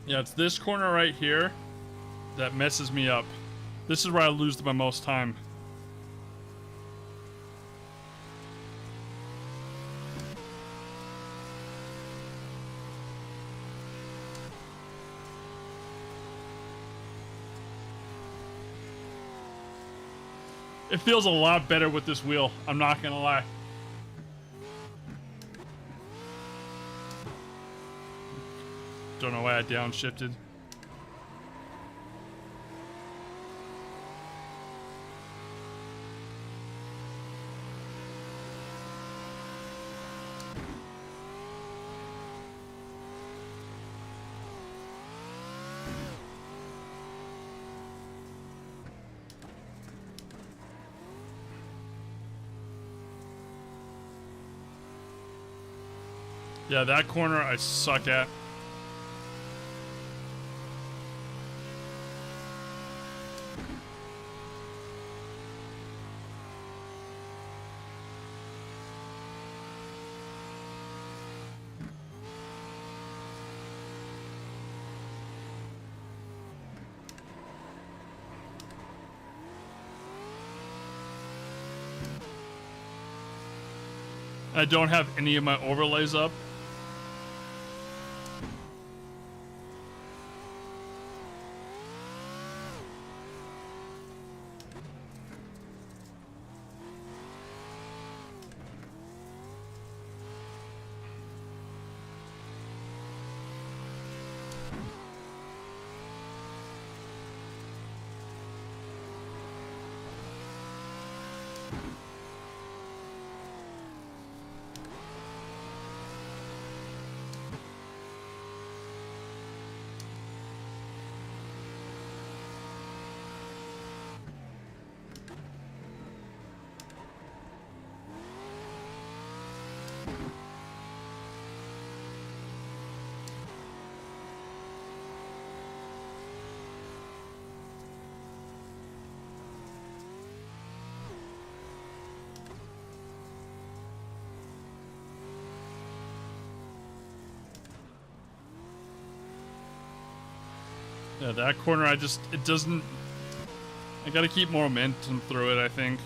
Yeah, it's this corner right here that messes me up. This is where I lose my most time. It feels a lot better with this wheel, I'm not gonna lie. Don't know why I downshifted. Yeah, that corner I suck at. I don't have any of my overlays up. Yeah, that corner, it doesn't, I gotta keep more momentum through it, I think.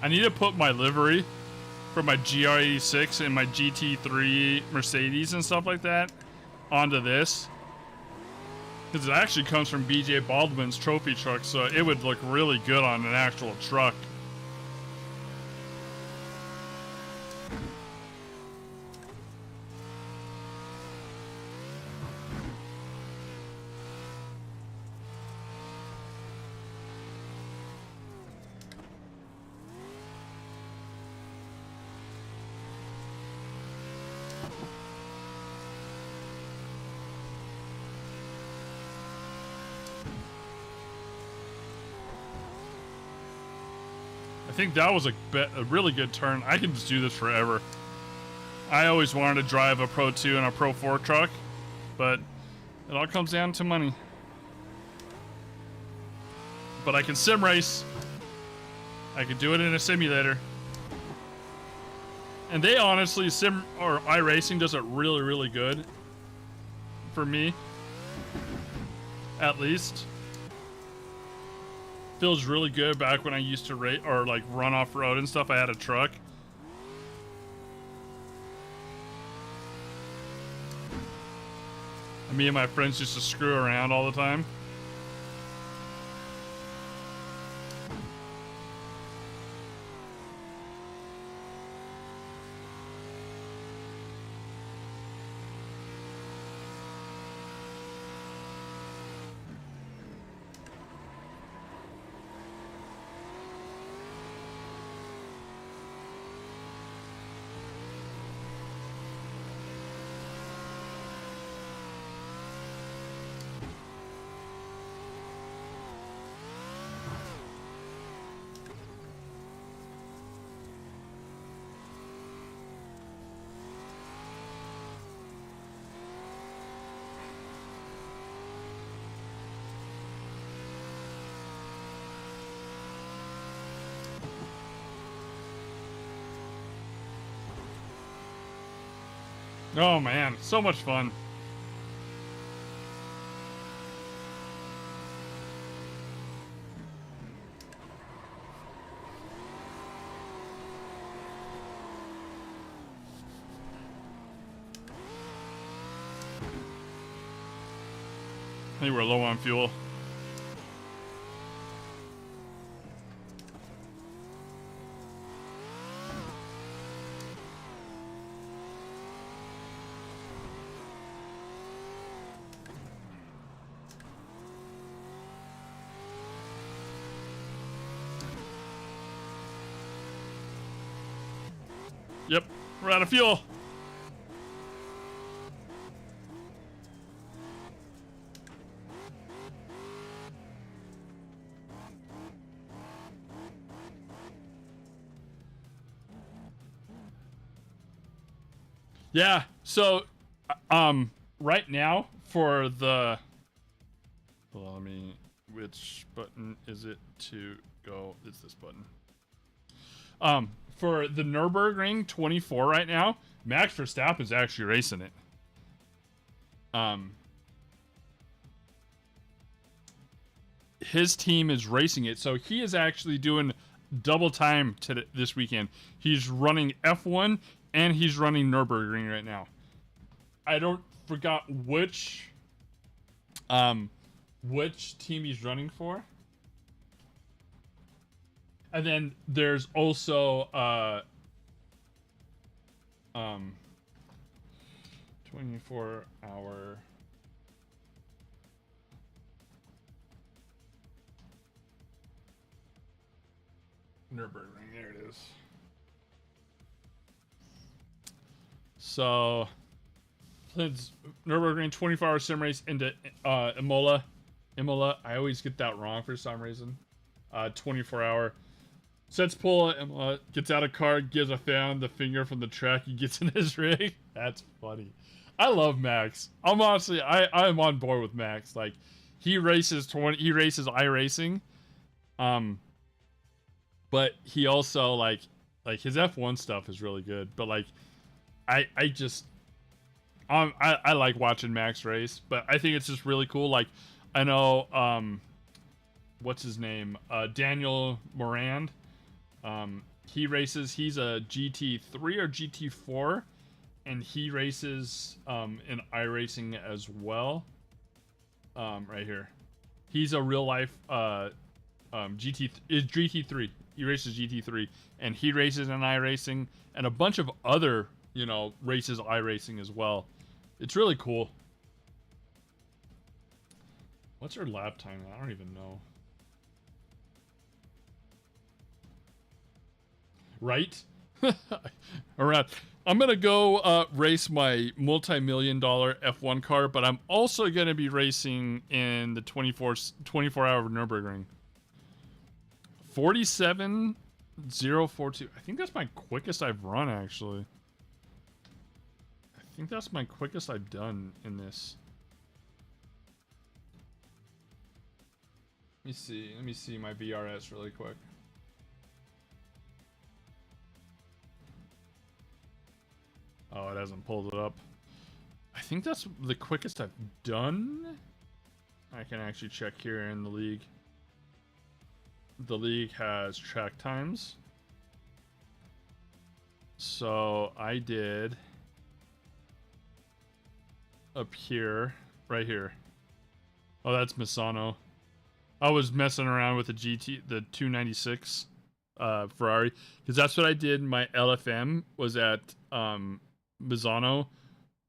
I need to put my livery for my GR86 and my GT3 Mercedes and stuff like that onto this. Because it actually comes from BJ Baldwin's trophy truck, so it would look really good on an actual truck. I think that was a really good turn. I can just do this forever. I always wanted to drive a Pro 2 and a Pro 4 truck, but it all comes down to money. But I can sim race. I could do it in a simulator. And they honestly, iRacing does it really, really good. For me. At least. Feels really good back when I used to rate or like run off road and stuff. I had a truck. And me and my friends used to screw around all the time. Oh man, so much fun. I think we're low on fuel. Yep, we're out of fuel. Yeah, so right now for the hold on, let me, which button is it to go? It's this button. For the Nürburgring 24 right now, Max Verstappen is actually racing it. His team is racing it, so he is actually doing double time this weekend. He's running F1 and he's running Nürburgring right now. I don't forgot which team he's running for. And then there's also 24-hour Nürburgring. There it is. So Nürburgring 24-hour sim race into Imola. I always get that wrong for some reason. 24-hour. Sets pull, gets out of car, gives a fan the finger from the track. He gets in his rig. That's funny. I love Max. I'm honestly, I'm on board with Max. Like, he races iRacing, but he also like his F1 stuff is really good. But like, I like watching Max race. But I think it's just really cool. Like, I know what's his name, Daniel Morand. He races. He's a GT3 or GT4, and he races in iRacing as well. Right here, he's a real life GT3. He races GT3, and he races in iRacing and a bunch of other, you know, races iRacing as well. It's really cool. What's her lap time? I don't even know. Right? Alright. I'm gonna go race my multi-million-dollar F1 car, but I'm also gonna be racing in the 24-hour Nürburgring. 47.042. I think that's my quickest I've run, actually. I think that's my quickest I've done in this. Let me see. Let me see my VRS really quick. Oh, it hasn't pulled it up. I think that's the quickest I've done. I can actually check here in the league. The league has track times. So I did up here, right here. Oh, that's Misano. I was messing around with the 296 Ferrari, because that's what I did. My LFM was at Misano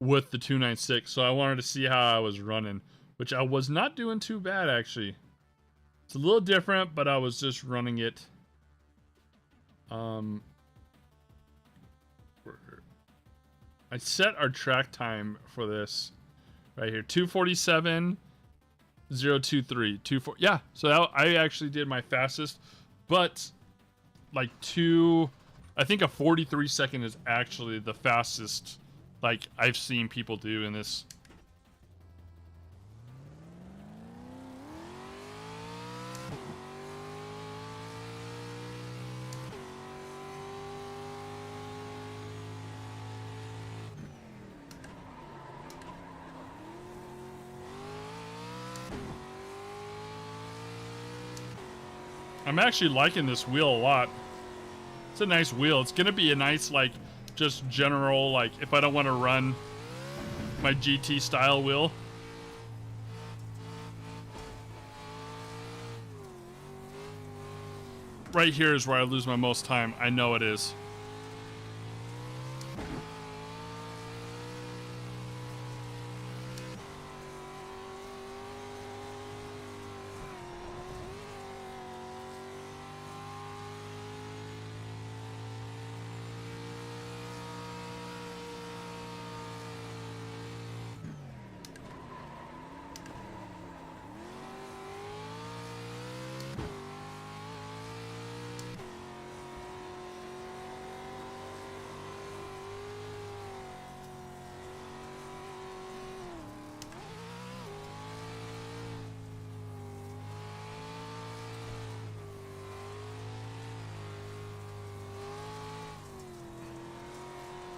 with the 296, so I wanted to see how I was running, which I was not doing too bad, actually. It's a little different, but I was just running it. I set our track time for this right here, 2:47.023. Yeah, so I actually did my fastest, but like I think a 43 second is actually the fastest like I've seen people do in this. I'm actually liking this wheel a lot. It's a nice wheel. It's gonna be a nice, like, just general, like, if I don't want to run my GT style wheel. Right here is where I lose my most time. I know it is.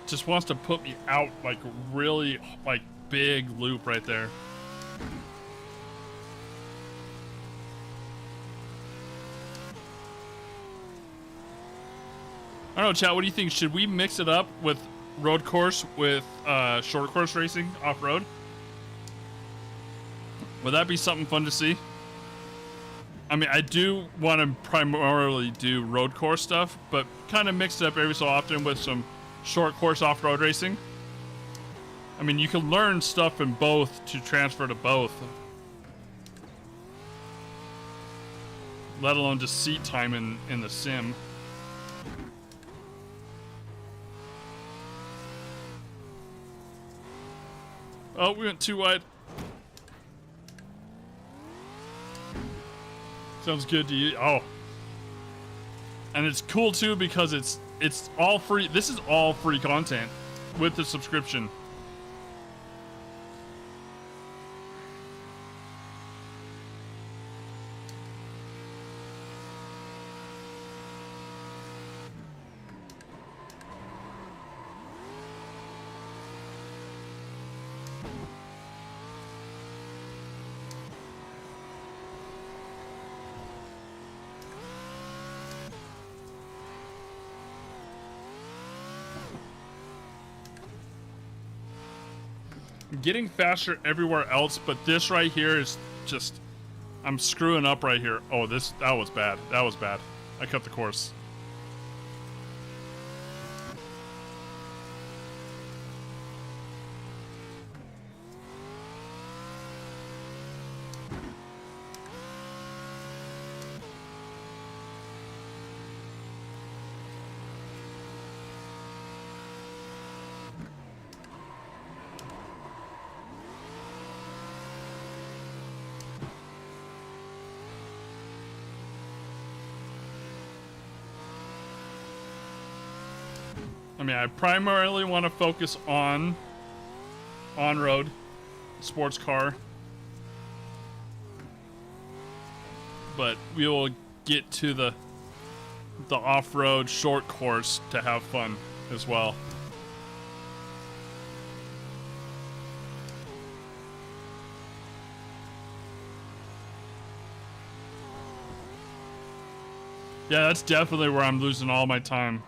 Just wants to put me out, like, really, like, big loop right there. I don't know, chat, what do you think? Should we mix it up with road course with short course racing off-road? Would that be something fun to see? I mean, I do want to primarily do road course stuff, but kind of mix it up every so often with some short course off-road racing. I mean, you can learn stuff in both to transfer to both, let alone just seat time in the sim. Oh, we went too wide. Sounds good to you. Oh, and it's cool too because it's all free. This is all free content with the subscription. I'm getting faster everywhere else, but this right here is just, I'm screwing up right here. Oh, that was bad. That was bad. I cut the course. I mean, I primarily want to focus on on-road, sports car, but we will get to the off-road short course to have fun as well. Yeah, that's definitely where I'm losing all my time.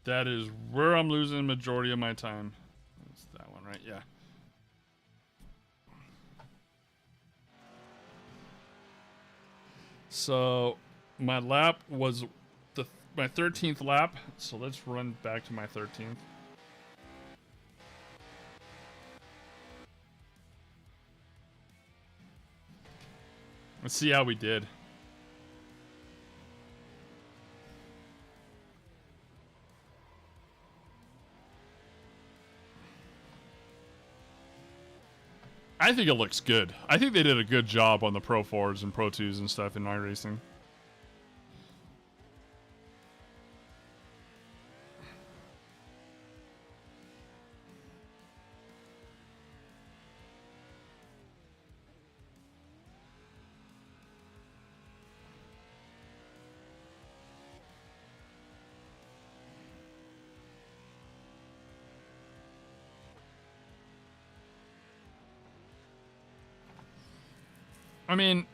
That is where I'm losing the majority of my time. That's that one, right? Yeah. So my lap was my 13th lap. So let's run back to my 13th. Let's see how we did. I think it looks good. I think they did a good job on the Pro 4s and Pro 2s and stuff in iRacing. I mean,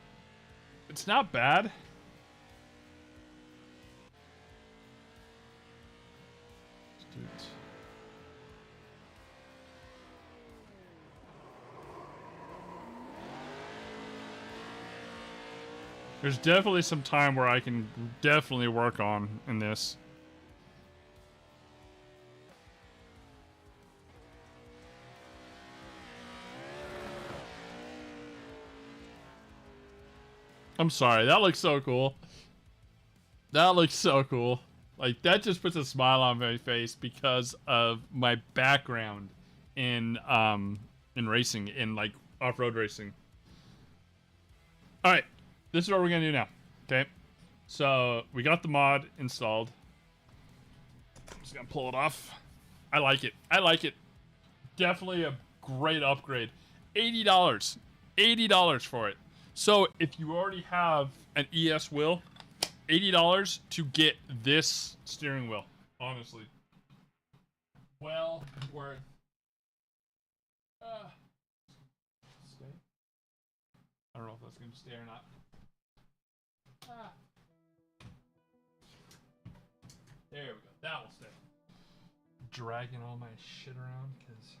it's not bad. Let's do it. There's definitely some time where I can definitely work on in this. I'm sorry, that looks so cool. That looks so cool. Like, that just puts a smile on my face because of my background in racing, in like off-road racing. All right, this is what we're gonna do now. Okay, so we got the mod installed. I'm just gonna pull it off. I like it. I like it. Definitely a great upgrade. $80. $80 for it. So if you already have an ES wheel, $80 to get this steering wheel. Honestly, well worth. Stay. I don't know if that's gonna stay or not. There we go. That will stay. Dragging all my shit around because.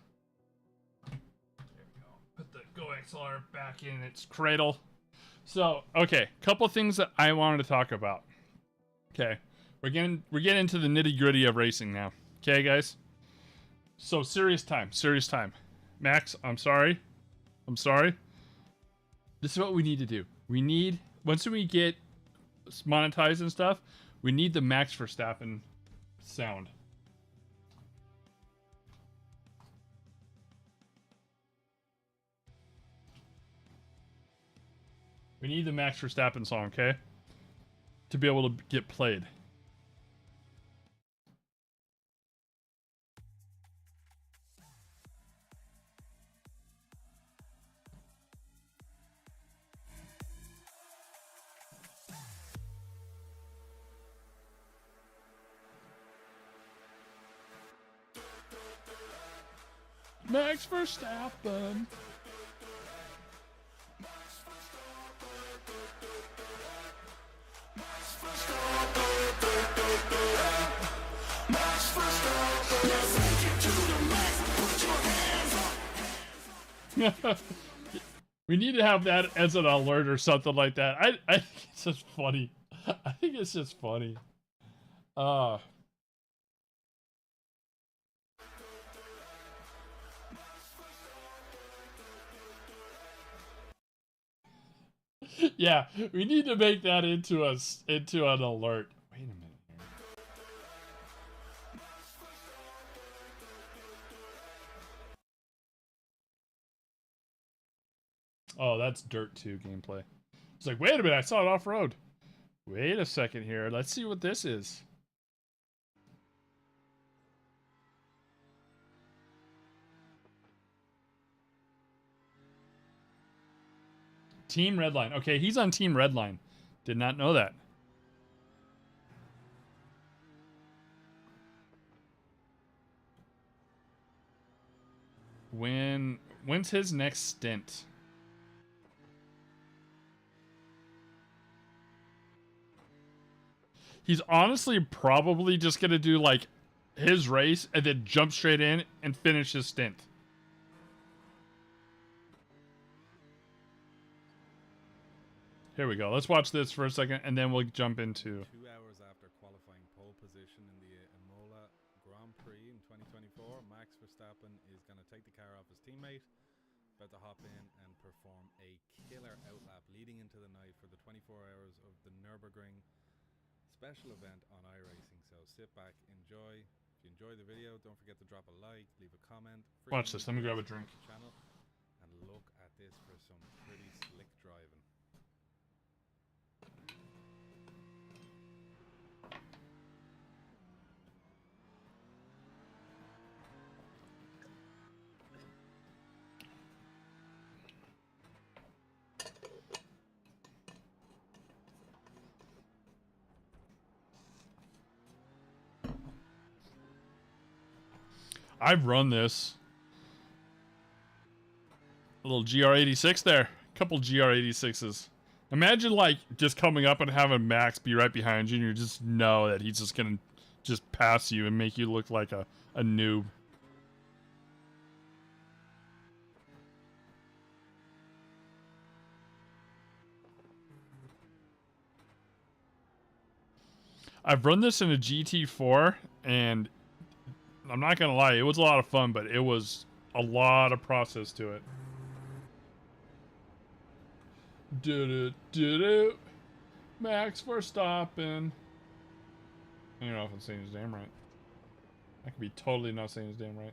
There we go. Put the Go XLR back in its cradle. So, okay, couple things that I wanted to talk about. Okay, we're getting into the nitty gritty of racing now. Okay, guys. So serious time. Max, I'm sorry. This is what we need to do. We need, once we get monetized and stuff, we need the Max Verstappen sound. We need the Max Verstappen song, okay? To be able to get played. Max Verstappen. We need to have that as an alert or something like that. I think it's just funny. I think it's just funny. Yeah, we need to make that into an alert. Wait a minute here. Oh, that's Dirt 2 gameplay. It's like, wait a minute, I saw it off-road. Wait a second here. Let's see what this is. Team Redline. Okay, he's on Team Redline. Did not know that. When's his next stint? He's honestly probably just gonna do like his race and then jump straight in and finish his stint. Here we go. Let's watch this for a second and then we'll jump into... 2 hours after qualifying pole position in the Imola Grand Prix in 2024, Max Verstappen is going to take the car off his teammate, about to hop in and perform a killer outlap leading into the night for the 24 hours of the Nürburgring special event on iRacing. So sit back, enjoy. If you enjoy the video, don't forget to drop a like, leave a comment. Watch this. Let me grab a drink. Channel, and look at this for some pretty slick driving. I've run this. A little GR86 there. A couple GR86s. Imagine like just coming up and having Max be right behind you and you just know that he's just gonna just pass you and make you look like a noob. I've run this in a GT4 and I'm not gonna lie, it was a lot of fun, but it was a lot of process to it. Do Max Verstappen. I don't know if I'm saying his name right. I could be totally not saying his name right.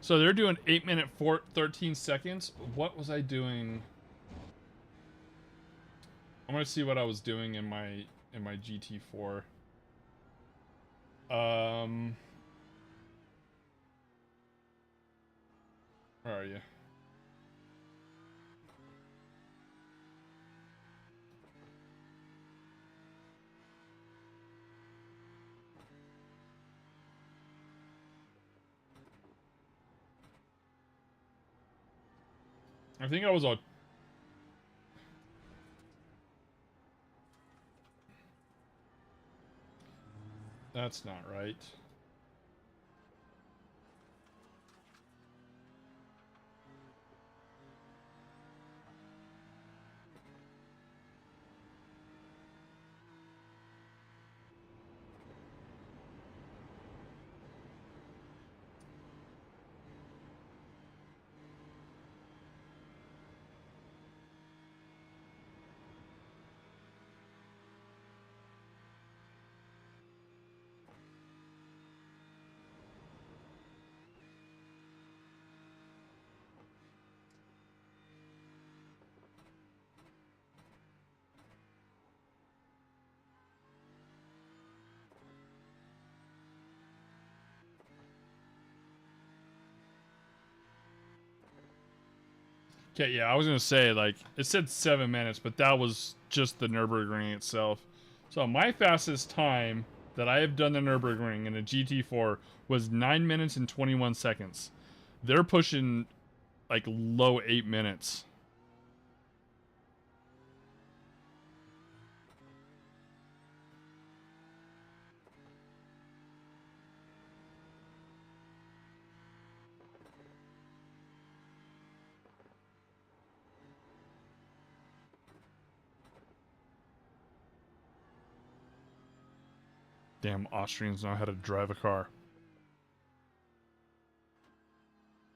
So they're doing 8 minute 13 seconds. What was I doing? I'm gonna see what I was doing in my GT4. Where are you? I think I was on... That's not right. Okay, yeah, I was gonna say, like, it said 7 minutes, but that was just the Nürburgring itself. So my fastest time that I have done the Nürburgring in a GT4 was 9 minutes and 21 seconds. They're pushing like low 8 minutes. Damn Austrians know how to drive a car.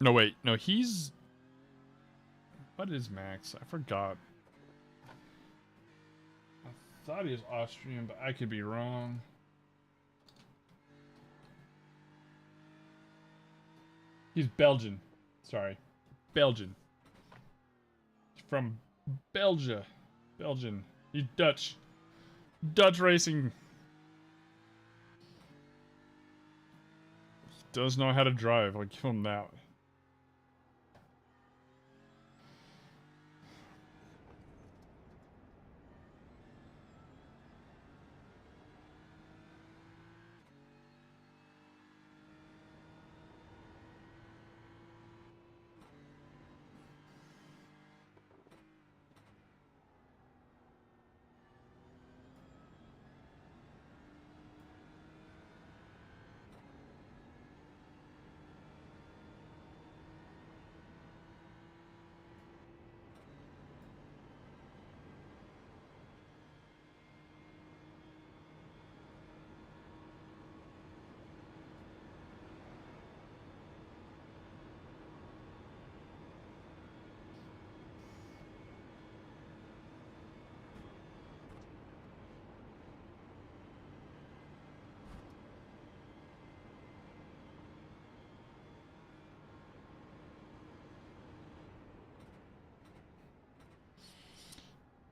No, wait. No, he's... What is Max? I forgot. I thought he was Austrian, but I could be wrong. He's Belgian. Sorry. Belgian. From Belgium. Belgian. He's Dutch. Dutch racing. Does know how to drive. I'll give him that.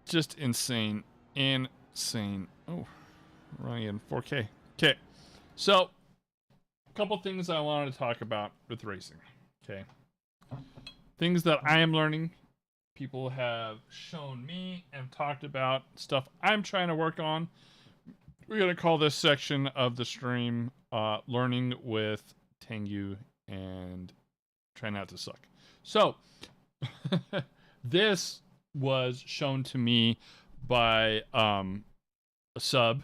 Just insane. Insane. Oh, running in 4K. Okay. So, a couple things I wanted to talk about with racing. Okay. Things that I am learning. People have shown me and talked about stuff I'm trying to work on. We're going to call this section of the stream Learning with Tengu and Try Not to Suck. So, this was shown to me by a sub,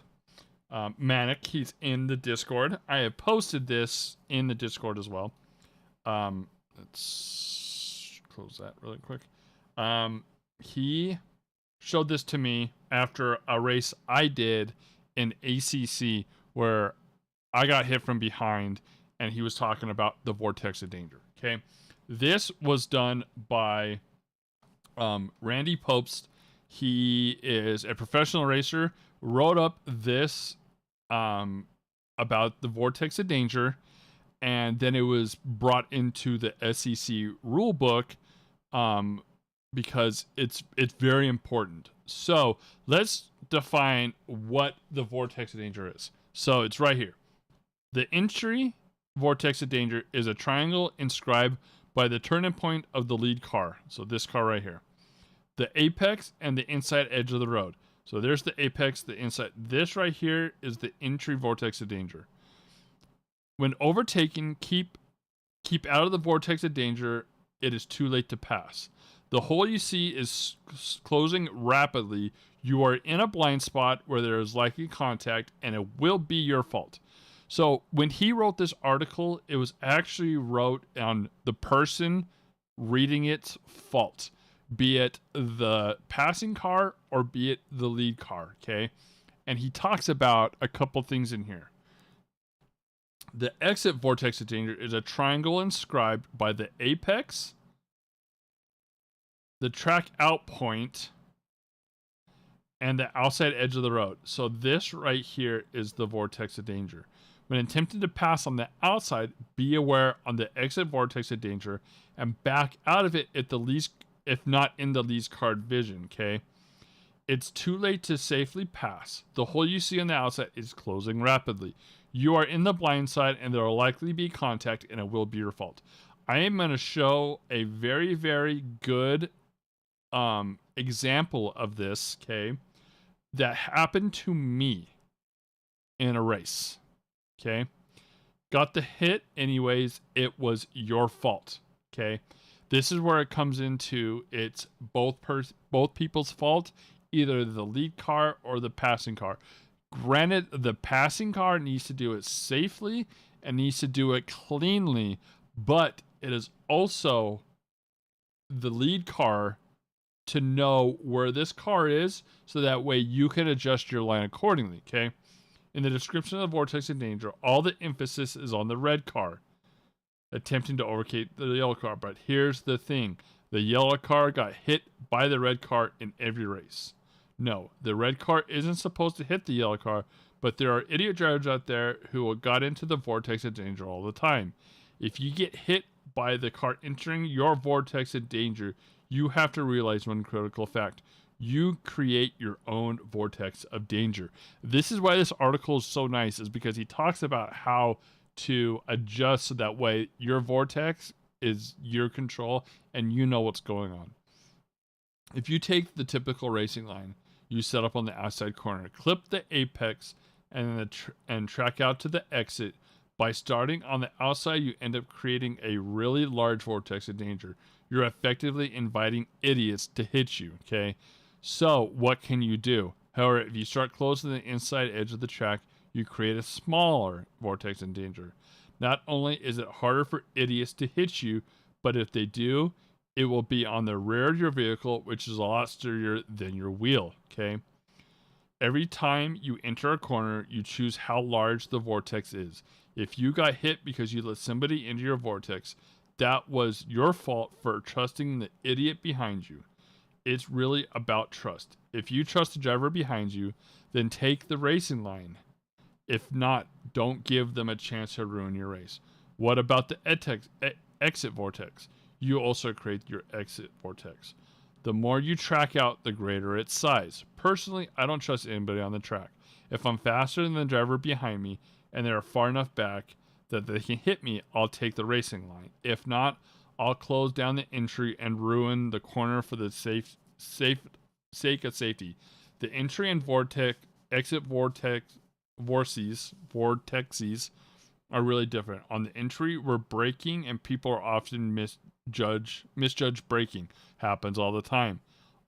Manic. He's in the Discord. I have posted this in the Discord as well. Let's close that really quick. He showed this to me after a race I did in ACC where I got hit from behind and he was talking about the vortex of danger. Okay. This was done by Randy Popst. He is a professional racer, wrote up this about the vortex of danger, and then it was brought into the SEC rule book because it's very important. So let's define what the vortex of danger is. So it's right here. The entry vortex of danger is a triangle inscribed by the turning point of the lead car. So this car right here. The apex and the inside edge of the road. So there's the apex, the inside. This right here is the entry vortex of danger. When overtaking, keep out of the vortex of danger. It is too late to pass. The hole you see is closing rapidly. You are in a blind spot where there is likely contact, and it will be your fault. So when he wrote this article, it was actually wrote on the person reading its fault, be it the passing car or be it the lead car, okay? And he talks about a couple things in here. The exit vortex of danger is a triangle inscribed by the apex, the track out point, and the outside edge of the road. So this right here is the vortex of danger. When attempting to pass on the outside, be aware on the exit vortex of danger and back out of it if not in the least card vision, okay? It's too late to safely pass. The hole you see on the outside is closing rapidly. You are in the blind side and there will likely be contact and it will be your fault. I am going to show a very, very good example of this, okay, that happened to me. in a race. Okay? Got the hit anyways, it was your fault. Okay? This is where it comes into it's both people's fault, either the lead car or the passing car. Granted, the passing car needs to do it safely and needs to do it cleanly, but it is also the lead car to know where this car is so that way you can adjust your line accordingly, okay? In the description of the vortex of danger, all the emphasis is on the red car attempting to overtake the yellow car. But here's the thing. The yellow car got hit by the red car in every race. No, the red car isn't supposed to hit the yellow car, but there are idiot drivers out there who got into the vortex of danger all the time. If you get hit by the car entering your vortex of danger, you have to realize one critical fact. You create your own vortex of danger. This is why this article is so nice, is because he talks about how to adjust so that way your vortex is your control and you know what's going on. If you take the typical racing line, you set up on the outside corner, clip the apex, and track out to the exit. By starting on the outside, you end up creating a really large vortex of danger. You're effectively inviting idiots to hit you, okay? So, what can you do? However, if you start close to the inside edge of the track, you create a smaller vortex of danger. Not only is it harder for idiots to hit you, but if they do, it will be on the rear of your vehicle, which is a lot sturdier than your wheel, okay? Every time you enter a corner, you choose how large the vortex is. If you got hit because you let somebody into your vortex, that was your fault for trusting the idiot behind you. It's really about trust. If you trust the driver behind you, then take the racing line. If not, don't give them a chance to ruin your race. What about the exit vortex? You also create your exit vortex. The more you track out, the greater its size. Personally, I don't trust anybody on the track. If I'm faster than the driver behind me and they're far enough back that they can hit me, I'll take the racing line. If not, I'll close down the entry and ruin the corner for the sake of safety. The entry and exit vortexes are really different. On the entry, we're braking and people are often misjudge braking. Happens all the time.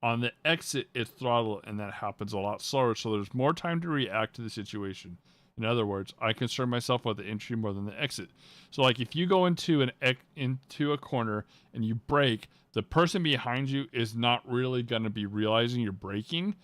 On the exit, it's throttle and that happens a lot slower, so there's more time to react to the situation. In other words, I concern myself with the entry more than the exit. So like if you go into a corner and you brake, the person behind you is not really going to be realizing you're braking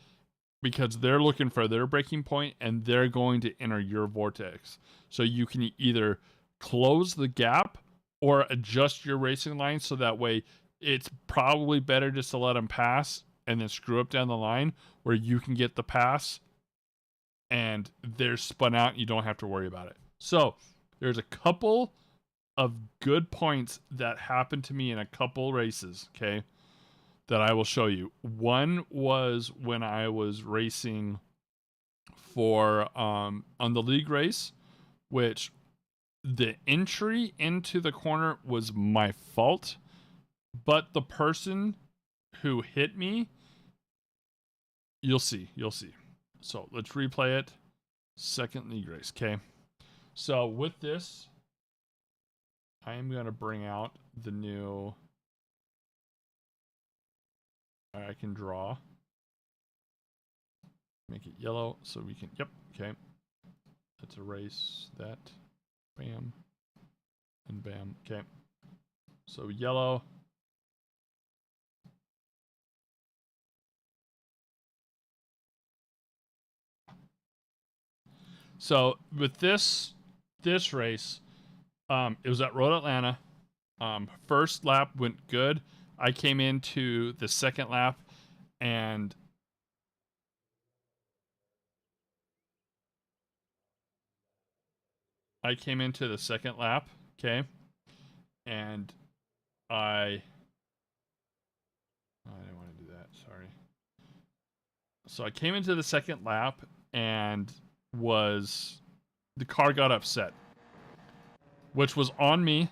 because they're looking for their braking point and they're going to enter your vortex. So you can either close the gap or adjust your racing line so that way it's probably better just to let them pass and then screw up down the line where you can get the pass and they're spun out and you don't have to worry about it. So there's a couple of good points that happened to me in a couple races, okay, that I will show you. One was when I was racing for on the league race, which the entry into the corner was my fault, but the person who hit me, you'll see. So let's replay it. Second league race, okay? So with this, I am going to bring out the new... I can draw. Make it yellow so we can... Yep, okay. Let's erase that. Bam. And bam. Okay. So yellow. So with this race, it was at Road Atlanta. First lap went good. I came into the second lap and okay, and I didn't want to do that, sorry. So I came into the second lap and the car got upset, which was on me.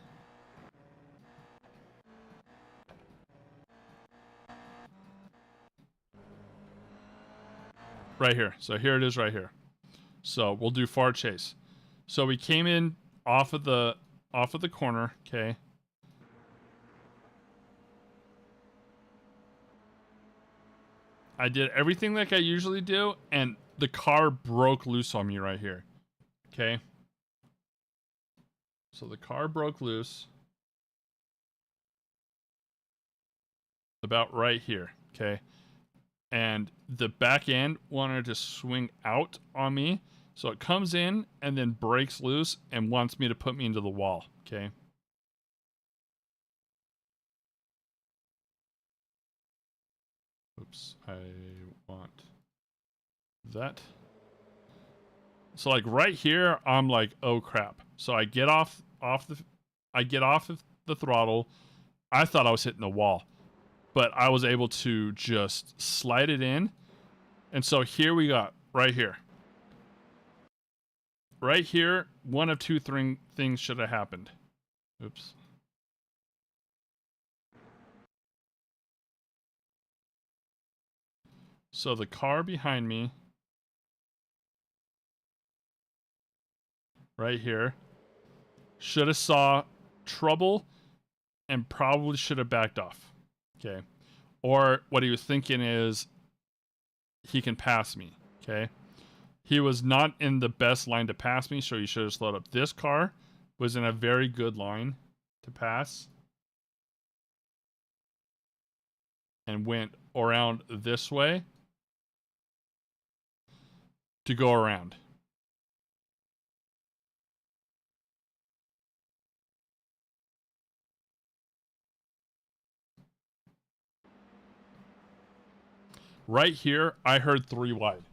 Right here. So here it is right here. So we'll do forward chase. So we came in off of the corner, okay? I did everything like I usually do, and the car broke loose on me right here. Okay? So the car broke loose about right here, okay? And the back end wanted to swing out on me, so it comes in and then breaks loose and wants me to put me into the wall, okay? Oops, I want that. So like right here, I'm like, oh crap. So I get off of the throttle. I thought I was hitting the wall, but I was able to just slide it in. And so here we got right here. Right here, one of two things should have happened. Oops. So the car behind me, right here, should have saw trouble and probably should have backed off. Okay. Or what he was thinking is he can pass me. Okay. He was not in the best line to pass me, so he should have slowed up. This car was in a very good line to pass and went around this way to go around. Right here, I heard 3 wide.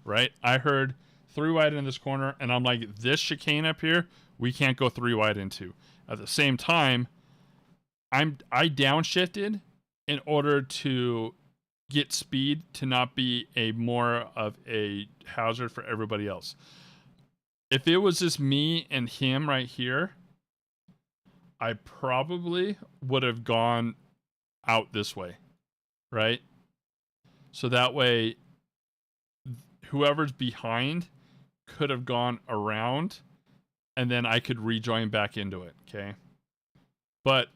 Right? I heard 3 wide in this corner, and I'm like, this chicane up here, we can't go 3 wide into. At the same time, I downshifted in order to get speed to not be a more of a hazard for everybody else. If it was just me and him right here, I probably would have gone out this way, right? So that way, whoever's behind could have gone around, and then I could rejoin back into it, okay? But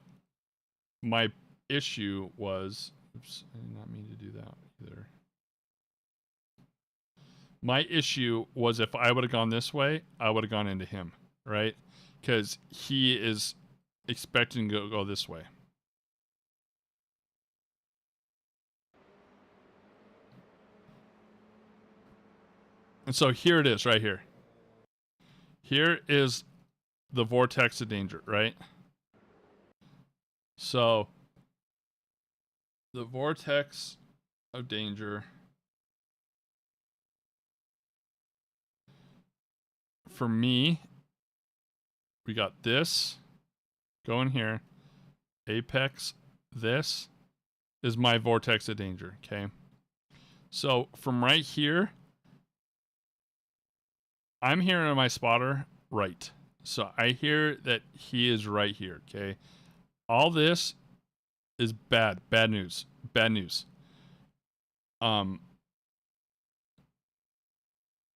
my issue was, oops, I did not mean to do that either. My issue was if I would have gone this way, I would have gone into him, right? Because he is expecting to go this way. And so here it is right here. Here is the vortex of danger, right? So the vortex of danger for me, we got this going here. Apex, this is my vortex of danger, okay? So from right here, I'm hearing in my spotter right. So I hear that he is right here, okay? All this is bad news.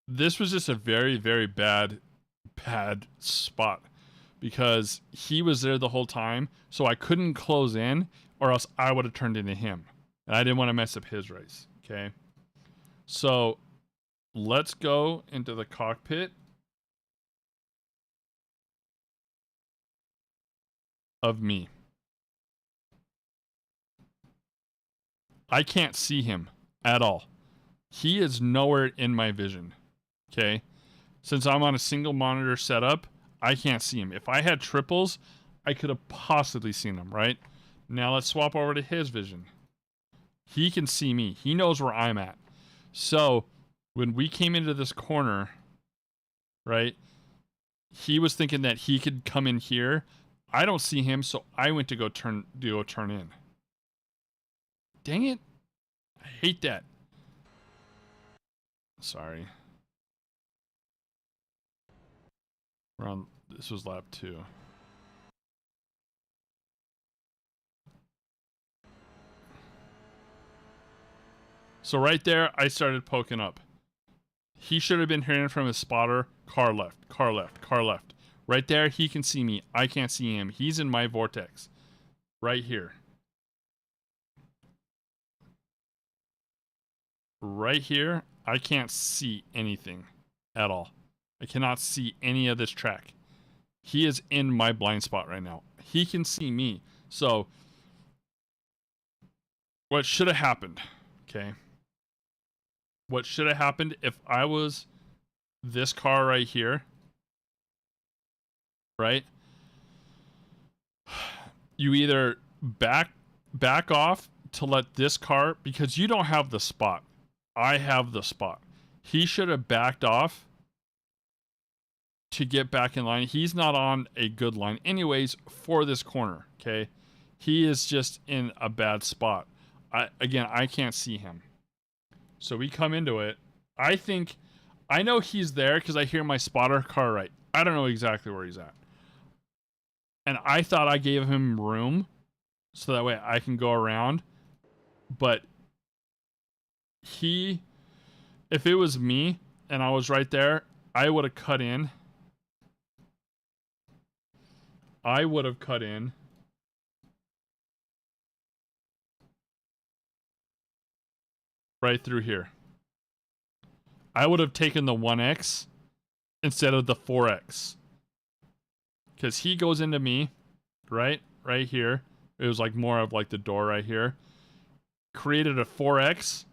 This was just a very, very bad spot because he was there the whole time, so I couldn't close in or else I would have turned into him. And I didn't want to mess up his race, okay? So let's go into the cockpit of me. I can't see him at all. He is nowhere in my vision. Okay? Since I'm on a single monitor setup, I can't see him. If I had triples, I could have possibly seen him, right? Now let's swap over to his vision. He can see me. He knows where I'm at. So when we came into this corner, right, he was thinking that he could come in here. I don't see him, so I went to go turn in. Dang it. I hate that. Sorry. This was lap 2. So right there, I started poking up. He should have been hearing from his spotter. Car left, car left, car left. Right there, he can see me. I can't see him. He's in my vortex. Right here. Right here, I can't see anything at all. I cannot see any of this track. He is in my blind spot right now. He can see me. So, what should have happened, okay? What should have happened if I was this car right here, right? You either back off to let this car, because you don't have the spot. I have the spot. He should have backed off to get back in line. He's not on a good line anyways for this corner, okay? He is just in a bad spot. I can't see him. So we come into it. I know he's there because I hear my spotter car right. I don't know exactly where he's at. And I thought I gave him room so that way I can go around. But if it was me and I was right there, I would have cut in. Right through here. I would have taken the 1X instead of the 4X. Because he goes into me, right here. It was like more of like the door right here. Created a 4X.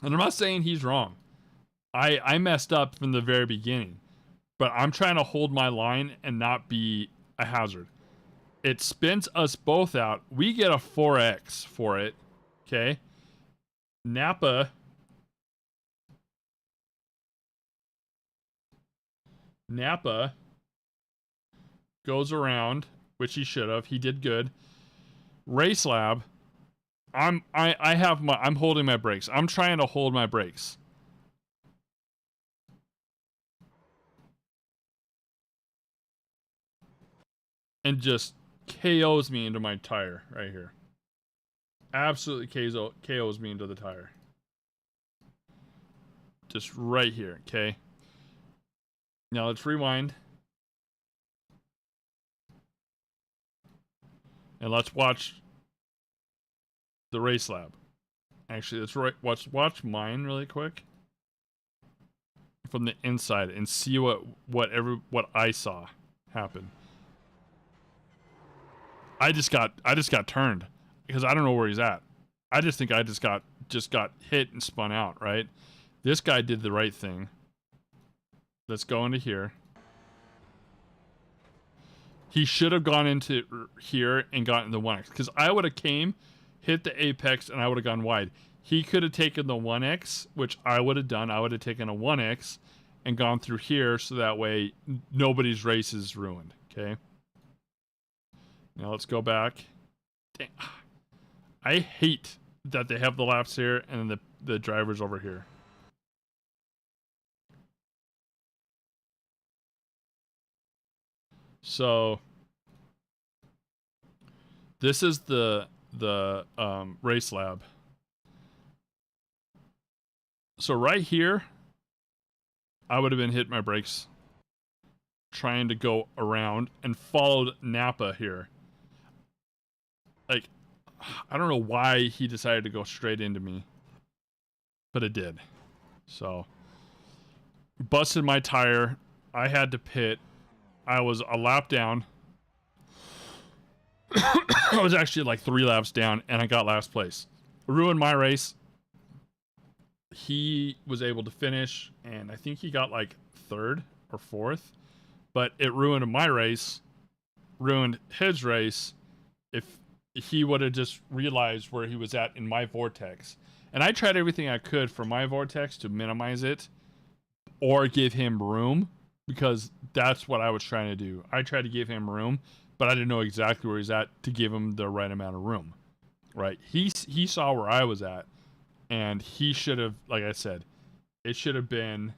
And I'm not saying he's wrong. I messed up from the very beginning. But I'm trying to hold my line and not be a hazard. It spins us both out. We get a 4X for it. Okay. Napa goes around, which he should have. He did good. Race Lab, I'm holding my brakes. I'm trying to hold my brakes. And just KOs me into my tire right here. Absolutely KOs me into the tire. Just right here, okay? Now let's rewind. And let's watch the race lab. Actually, let's watch mine really quick. From the inside and see what I saw happen. I just got turned. Because I don't know where he's at. I just think I just got hit and spun out, right? This guy did the right thing. Let's go into here. He should have gone into here and gotten the 1X. Because I would have came, hit the apex, and I would have gone wide. He could have taken the 1X, which I would have done. I would have taken a 1X and gone through here so that way nobody's race is ruined, okay? Now let's go back. Dang. I hate that they have the laps here and the drivers over here. So this is the race lab. So right here, I would have been hitting my brakes trying to go around and followed Napa here. Like, I don't know why he decided to go straight into me, but it did. So, busted my tire. I had to pit. I was a lap down. I was actually like 3 laps down, and I got last place. Ruined my race. He was able to finish, and I think he got like 3rd or 4th. But it ruined my race. Ruined his race. If he would have just realized where he was at in my vortex. And I tried everything I could for my vortex to minimize it or give him room, because that's what I was trying to do. I tried to give him room, but I didn't know exactly where he's at to give him the right amount of room. Right? He saw where I was at, and he should have, like I said, it should have been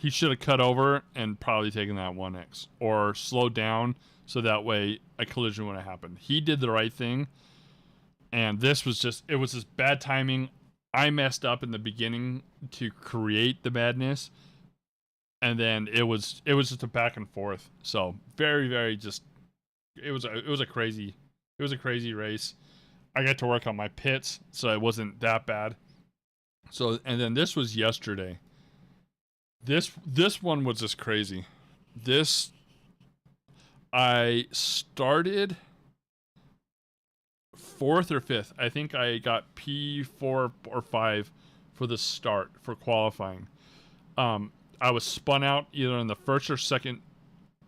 he should have cut over and probably taken that 1x or slowed down so that way a collision would have happened. He did the right thing, and this was just bad timing. I messed up in the beginning to create the madness, and then it was just a back and forth. So very, very just it was a crazy race. I got to work on my pits, so it wasn't that bad. So, and then this was yesterday. This one was just crazy. I started 4th or 5th. I think I got P4 or 5 for the start for qualifying. I was spun out either in the first or second.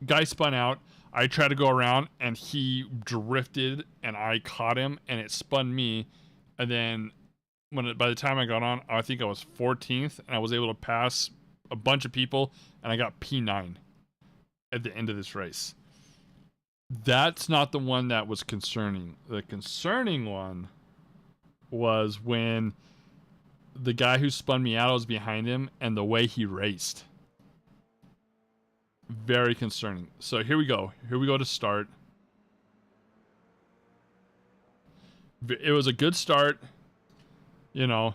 Guy spun out. I tried to go around and he drifted and I caught him and it spun me. And then by the time I got on, I think I was 14th and I was able to pass a bunch of people and I got P9 at the end of this race. That's not the one that was concerning. The concerning one was when the guy who spun me out was behind him and the way he raced. Very concerning. So here we go. Here we go to start. It was a good start. You know,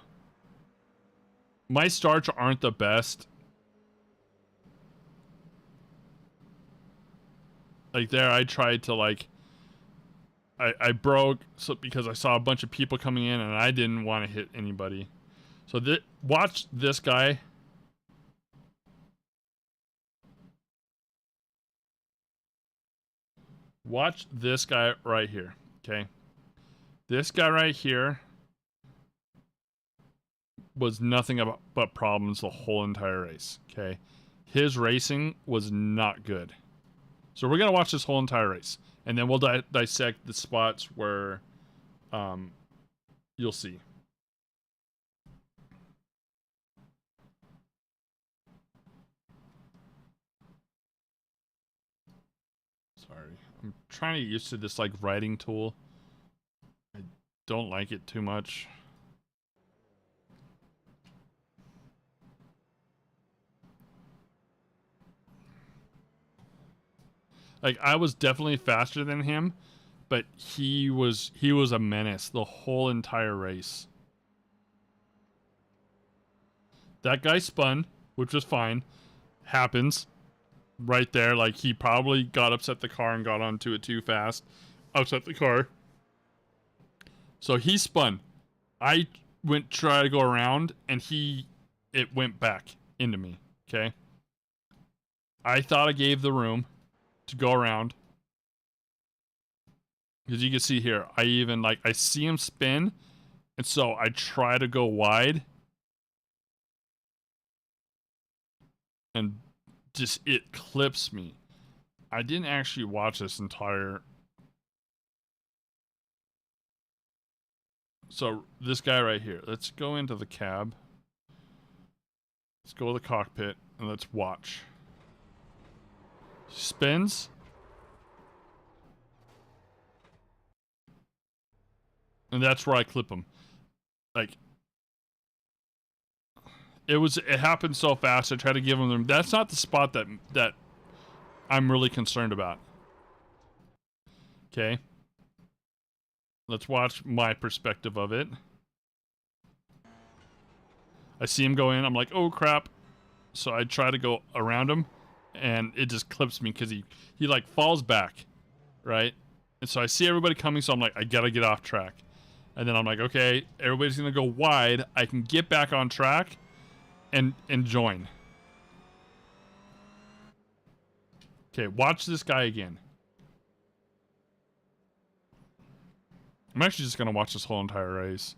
my starts aren't the best. Like there, I tried to like, I broke because I saw a bunch of people coming in and I didn't want to hit anybody. So watch this guy. Watch this guy right here, okay? This guy right here was nothing but problems the whole entire race, okay? His racing was not good. So we're going to watch this whole entire race, and then we'll dissect the spots where you'll see. Sorry. I'm trying to get used to this like writing tool. I don't like it too much. Like I was definitely faster than him, but he was a menace the whole entire race. That guy spun, which was fine. Happens. Right there, like he probably got upset the car and got onto it too fast. Upset the car. So he spun. I went try to go around and it went back into me. Okay. I thought I gave the room to go around. Because you can see here, I see him spin, and so I try to go wide. And just it clips me. I didn't actually watch this entire. So this guy right here. Let's go into the cab. Let's go to the cockpit and let's watch. Spins. And that's where I clip him. Like it happened so fast. I tried to give him them. That's not the spot that I'm really concerned about. Okay. Let's watch my perspective of it. I see him go in. I'm like, oh crap. So I try to go around him and it just clips me because he like falls back. Right? And so I see everybody coming. So I'm like, I gotta get off track. And then I'm like, okay, everybody's gonna go wide. I can get back on track and join. Okay, watch this guy again. I'm actually just gonna watch this whole entire race.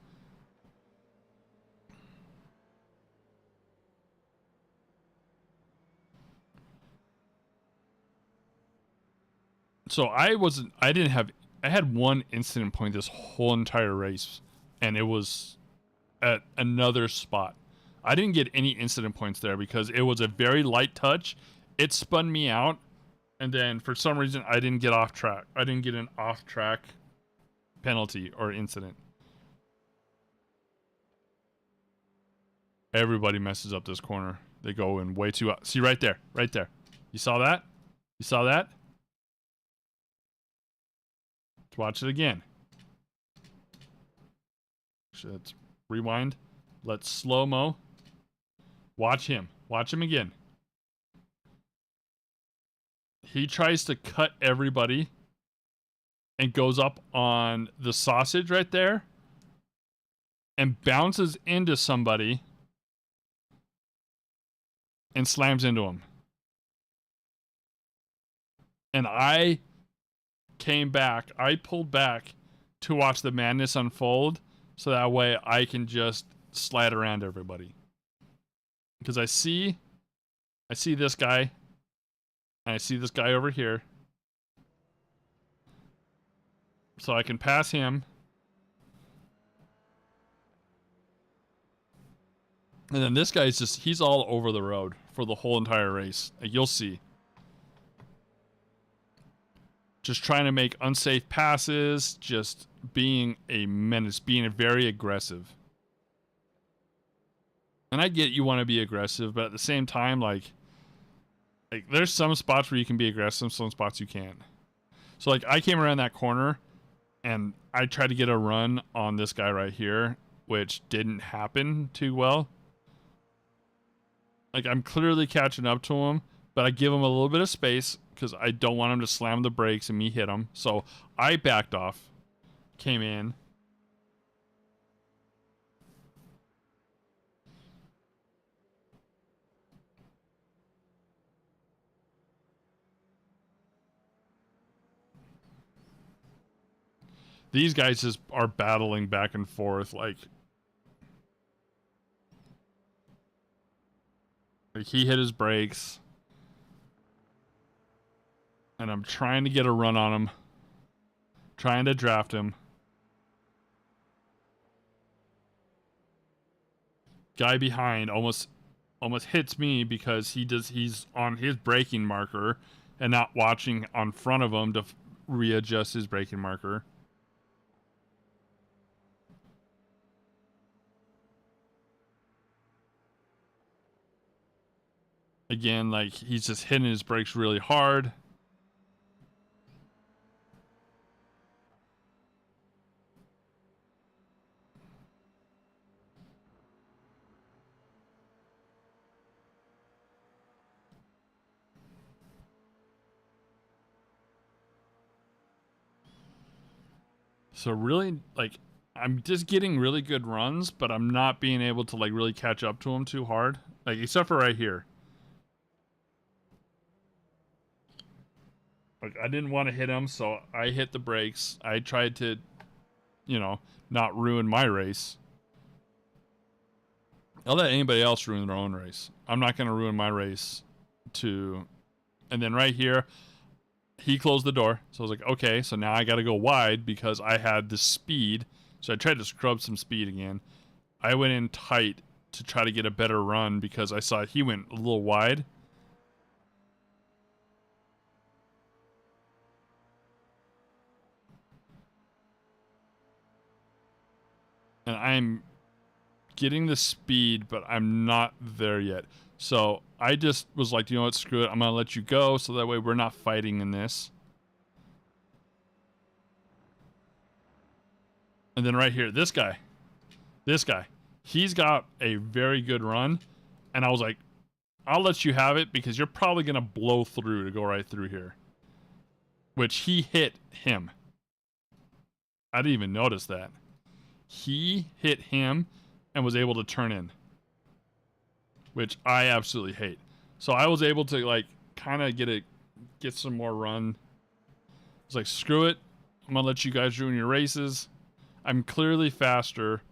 So I had one incident point this whole entire race, and it was at another spot. I didn't get any incident points there because it was a very light touch. It spun me out, and then for some reason I didn't get off track. I didn't get an off track penalty or incident. Everybody messes up this corner. They go in way too out. See right there. Right there. You saw that? You saw that? Let's watch it again. Let's rewind. Let's slow-mo. Watch him. Watch him again. He tries to cut everybody and goes up on the sausage right there and bounces into somebody and slams into him. And I came back. I pulled back to watch the madness unfold so that way I can just slide around everybody. Because I see this guy, and I see this guy over here. So I can pass him. And then this guy's just, he's all over the road for the whole entire race. You'll see. Just trying to make unsafe passes, just being a menace, being very aggressive. And I get you want to be aggressive, but at the same time, like there's some spots where you can be aggressive, some spots you can't. So like I came around that corner and I tried to get a run on this guy right here, which didn't happen too well. Like I'm clearly catching up to him, but I give him a little bit of space because I don't want him to slam the brakes and me hit him. So I backed off, came in. These guys just are battling back and forth like he hit his brakes. And I'm trying to get a run on him. Trying to draft him. Guy behind almost hits me because he's on his braking marker and not watching on front of him to readjust his braking marker. Again, like he's just hitting his brakes really hard. So really, like, I'm just getting really good runs, but I'm not being able to, like, really catch up to him too hard. Like, except for right here. Like, I didn't want to hit him, so I hit the brakes. I tried to, you know, not ruin my race. I'll let anybody else ruin their own race. I'm not going to ruin my race to... And then right here, he closed the door. So I was like, okay, so now I got to go wide because I had the speed. So I tried to scrub some speed again. I went in tight to try to get a better run because I saw he went a little wide. And I'm getting the speed, but I'm not there yet. So I just was like, you know what, screw it. I'm going to let you go so that way we're not fighting in this. And then right here, this guy, he's got a very good run. And I was like, I'll let you have it because you're probably going to blow through to go right through here. Which he hit him. I didn't even notice that. He hit him and was able to turn in. Which I absolutely hate. So I was able to like kind of get some more run. I was like, screw it. I'm going to let you guys ruin your races. I'm clearly faster.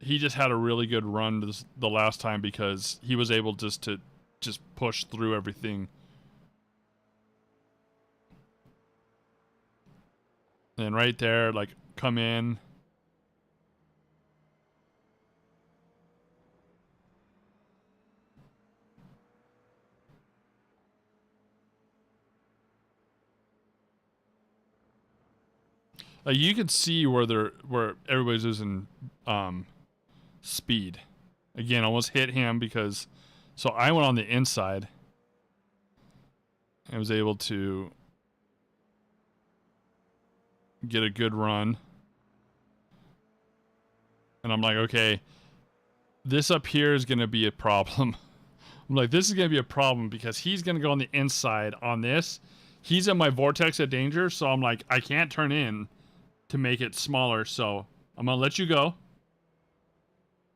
He just had a really good run the last time because he was able just to push through everything. And right there, like, come in. You can see where everybody's losing speed. Again, almost hit him because... So I went on the inside. I was able to get a good run. And I'm like, okay, this up here is going to be a problem. I'm like, this is going to be a problem because he's going to go on the inside on this. He's in my vortex of danger, so I'm like, I can't turn in to make it smaller, so I'm going to let you go.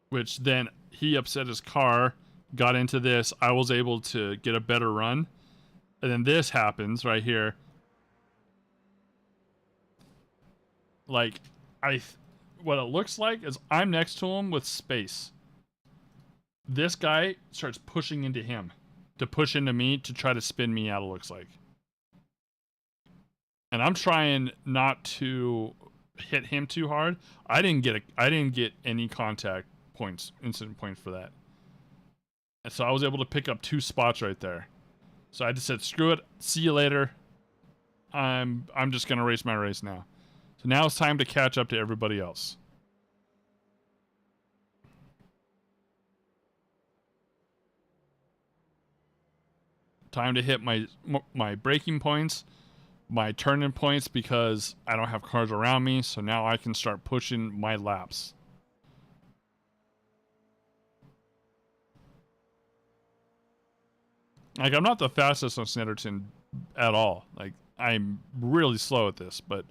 Which then he upset his car, got into this. I was able to get a better run. And then this happens right here. Like, what it looks like is I'm next to him with space. This guy starts pushing into him to push into me to try to spin me out, it looks like. And I'm trying not to hit him too hard. I didn't get any contact points, incident points for that. And so I was able to pick up 2 spots right there. So I just said, screw it, see you later. I'm just gonna race my race now. So now it's time to catch up to everybody else. Time to hit my braking points, my turning points, because I don't have cars around me, so now I can start pushing my laps. Like, I'm not the fastest on Snetterton at all. Like, I'm really slow at this, but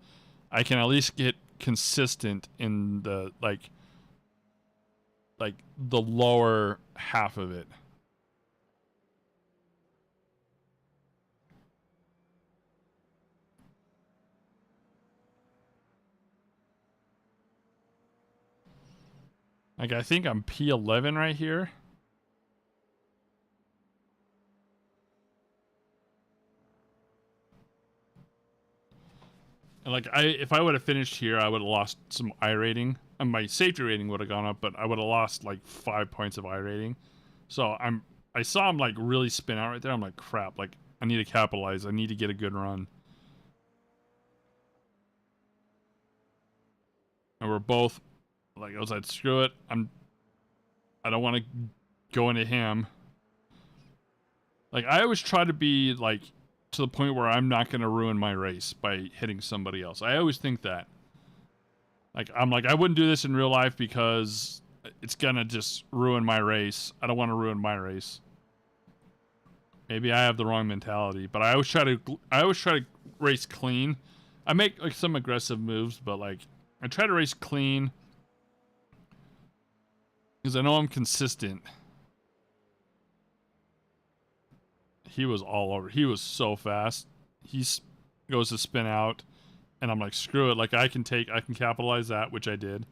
I can at least get consistent in the, like the lower half of it. Like, I think I'm P11 right here. And like, if I would have finished here, I would have lost some I rating. And my safety rating would have gone up, but I would have lost like 5 points of I rating. So I saw him like really spin out right there. I'm like, crap, like I need to capitalize. I need to get a good run. And we're both like, I was like, screw it. I don't want to go into him. Like, I always try to be like to the point where I'm not going to ruin my race by hitting somebody else. I always think that. Like, I'm like, I wouldn't do this in real life because it's going to just ruin my race. I don't want to ruin my race. Maybe I have the wrong mentality, but I always try to race clean. I make like some aggressive moves, but like I try to race clean because I know I'm consistent. He was all over. He was so fast. He goes to spin out, and I'm like, screw it. Like, I can capitalize that, which I did.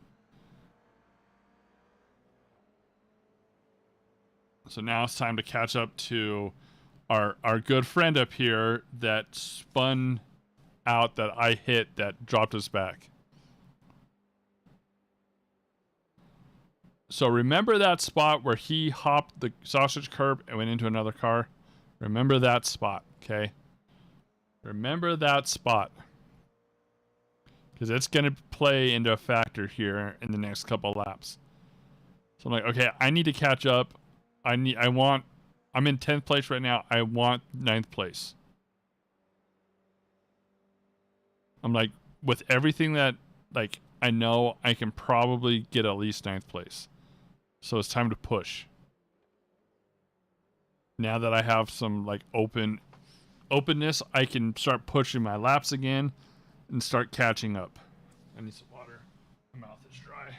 So now it's time to catch up to our good friend up here that spun out that I hit that dropped us back. So remember that spot where he hopped the sausage curb and went into another car? Remember that spot, okay? Remember that spot. Because it's going to play into a factor here in the next couple laps. So I'm like, okay, I need to catch up. I'm in 10th place right now. I want 9th place. I'm like, with everything that, like, I know I can probably get at least 9th place. So it's time to push. Now that I have some like openness, I can start pushing my laps again and start catching up. I need some water. My mouth is dry.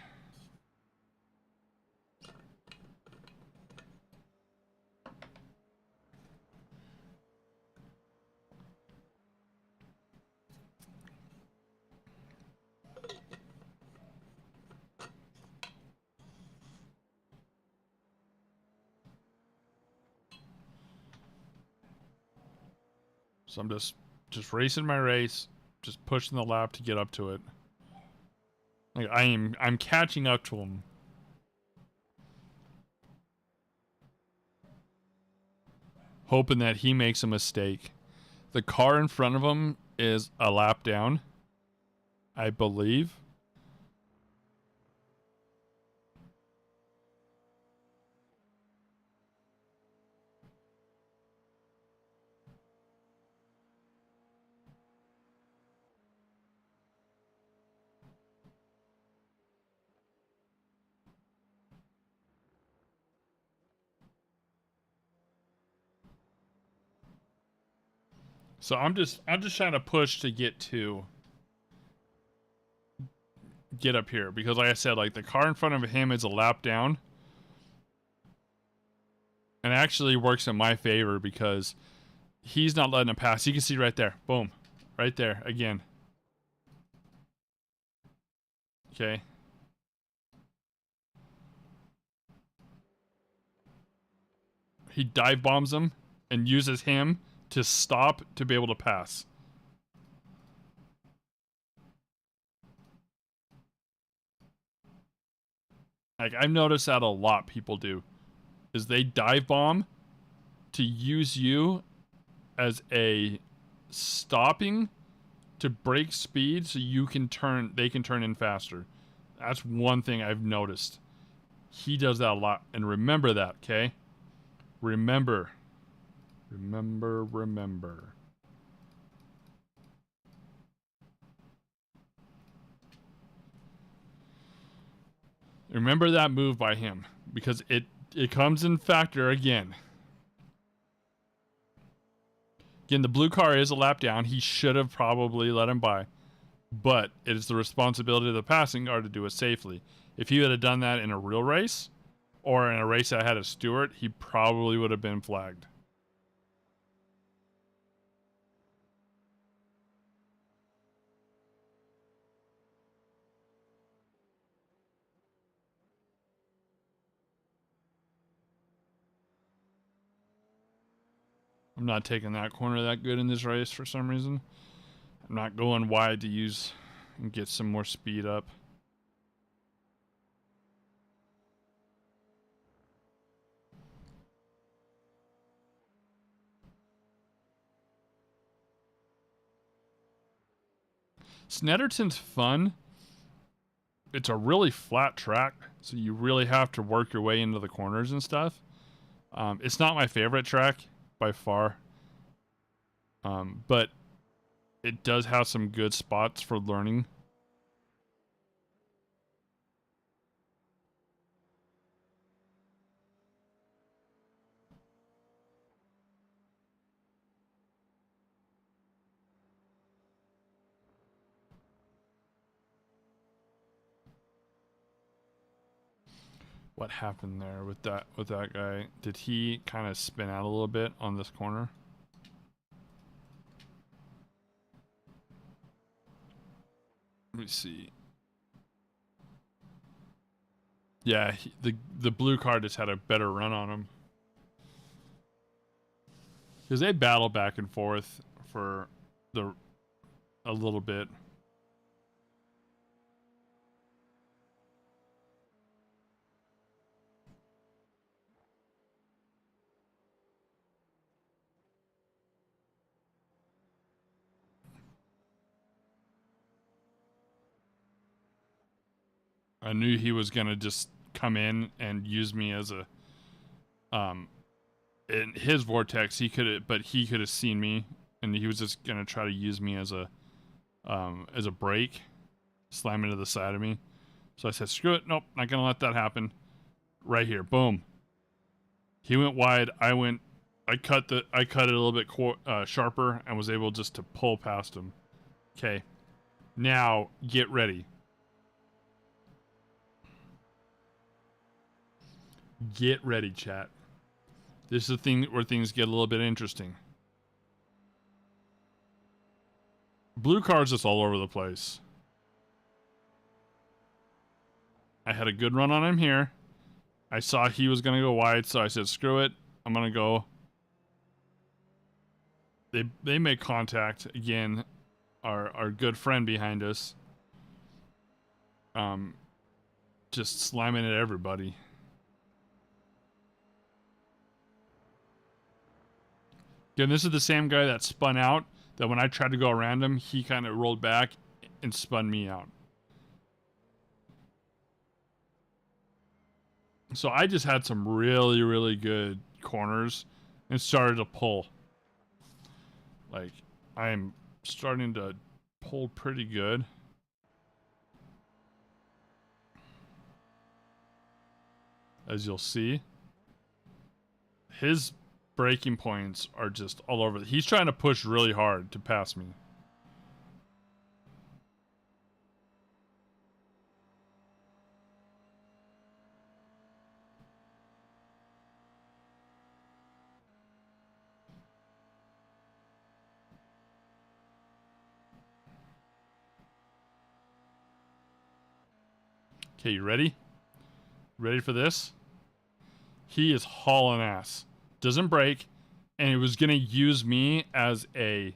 So I'm just racing my race, just pushing the lap to get up to it. Like I'm catching up to him. Hoping that he makes a mistake. The car in front of him is a lap down, I believe. So I'm just trying to push to get up here because, like I said, like the car in front of him is a lap down, and it actually works in my favor because he's not letting it pass. You can see right there, boom, right there again. Okay. He dive bombs him and uses him to stop to be able to pass. Like, I've noticed that a lot people do, is they dive bomb to use you as a stopping to break speed so you can they can turn in faster. That's one thing I've noticed. He does that a lot. And remember that, okay? Remember. Remember. Remember that move by him because it comes in factor again. Again, the blue car is a lap down. He should have probably let him by. But it is the responsibility of the passing car to do it safely. If he would have done that in a real race or in a race that had a steward, he probably would have been flagged. I'm not taking that corner that good in this race for some reason. I'm not going wide to use and get some more speed up. Snetterton's fun. It's a really flat track, so you really have to work your way into the corners and stuff. It's not my favorite track by far, but it does have some good spots for learning. What happened there with that guy? Did he kind of spin out a little bit on this corner? Let me see. Yeah, the blue car just had a better run on him. Because they battle back and forth for a little bit. I knew he was gonna just come in and use me as a in his vortex. He could have seen me, and he was just gonna try to use me as a brake, slam into the side of me. So I said, screw it, nope, not gonna let that happen. Right here, boom. He went wide. I cut it a little bit sharper and was able just to pull past him. Okay, now get ready. Get ready, chat. This is the thing where things get a little bit interesting. Blue car's just all over the place. I had a good run on him here. I saw he was going to go wide, so I said, screw it. I'm going to go. They make contact. Again, our good friend behind us. Just slamming at everybody. Again, this is the same guy that spun out, that when I tried to go around him, he kind of rolled back and spun me out. So I just had some really, really good corners and started to pull. Like, I'm starting to pull pretty good. As you'll see. braking points are just all over. He's trying to push really hard to pass me. Okay, you ready? Ready for this? He is hauling ass. Doesn't brake, and he was gonna use me as a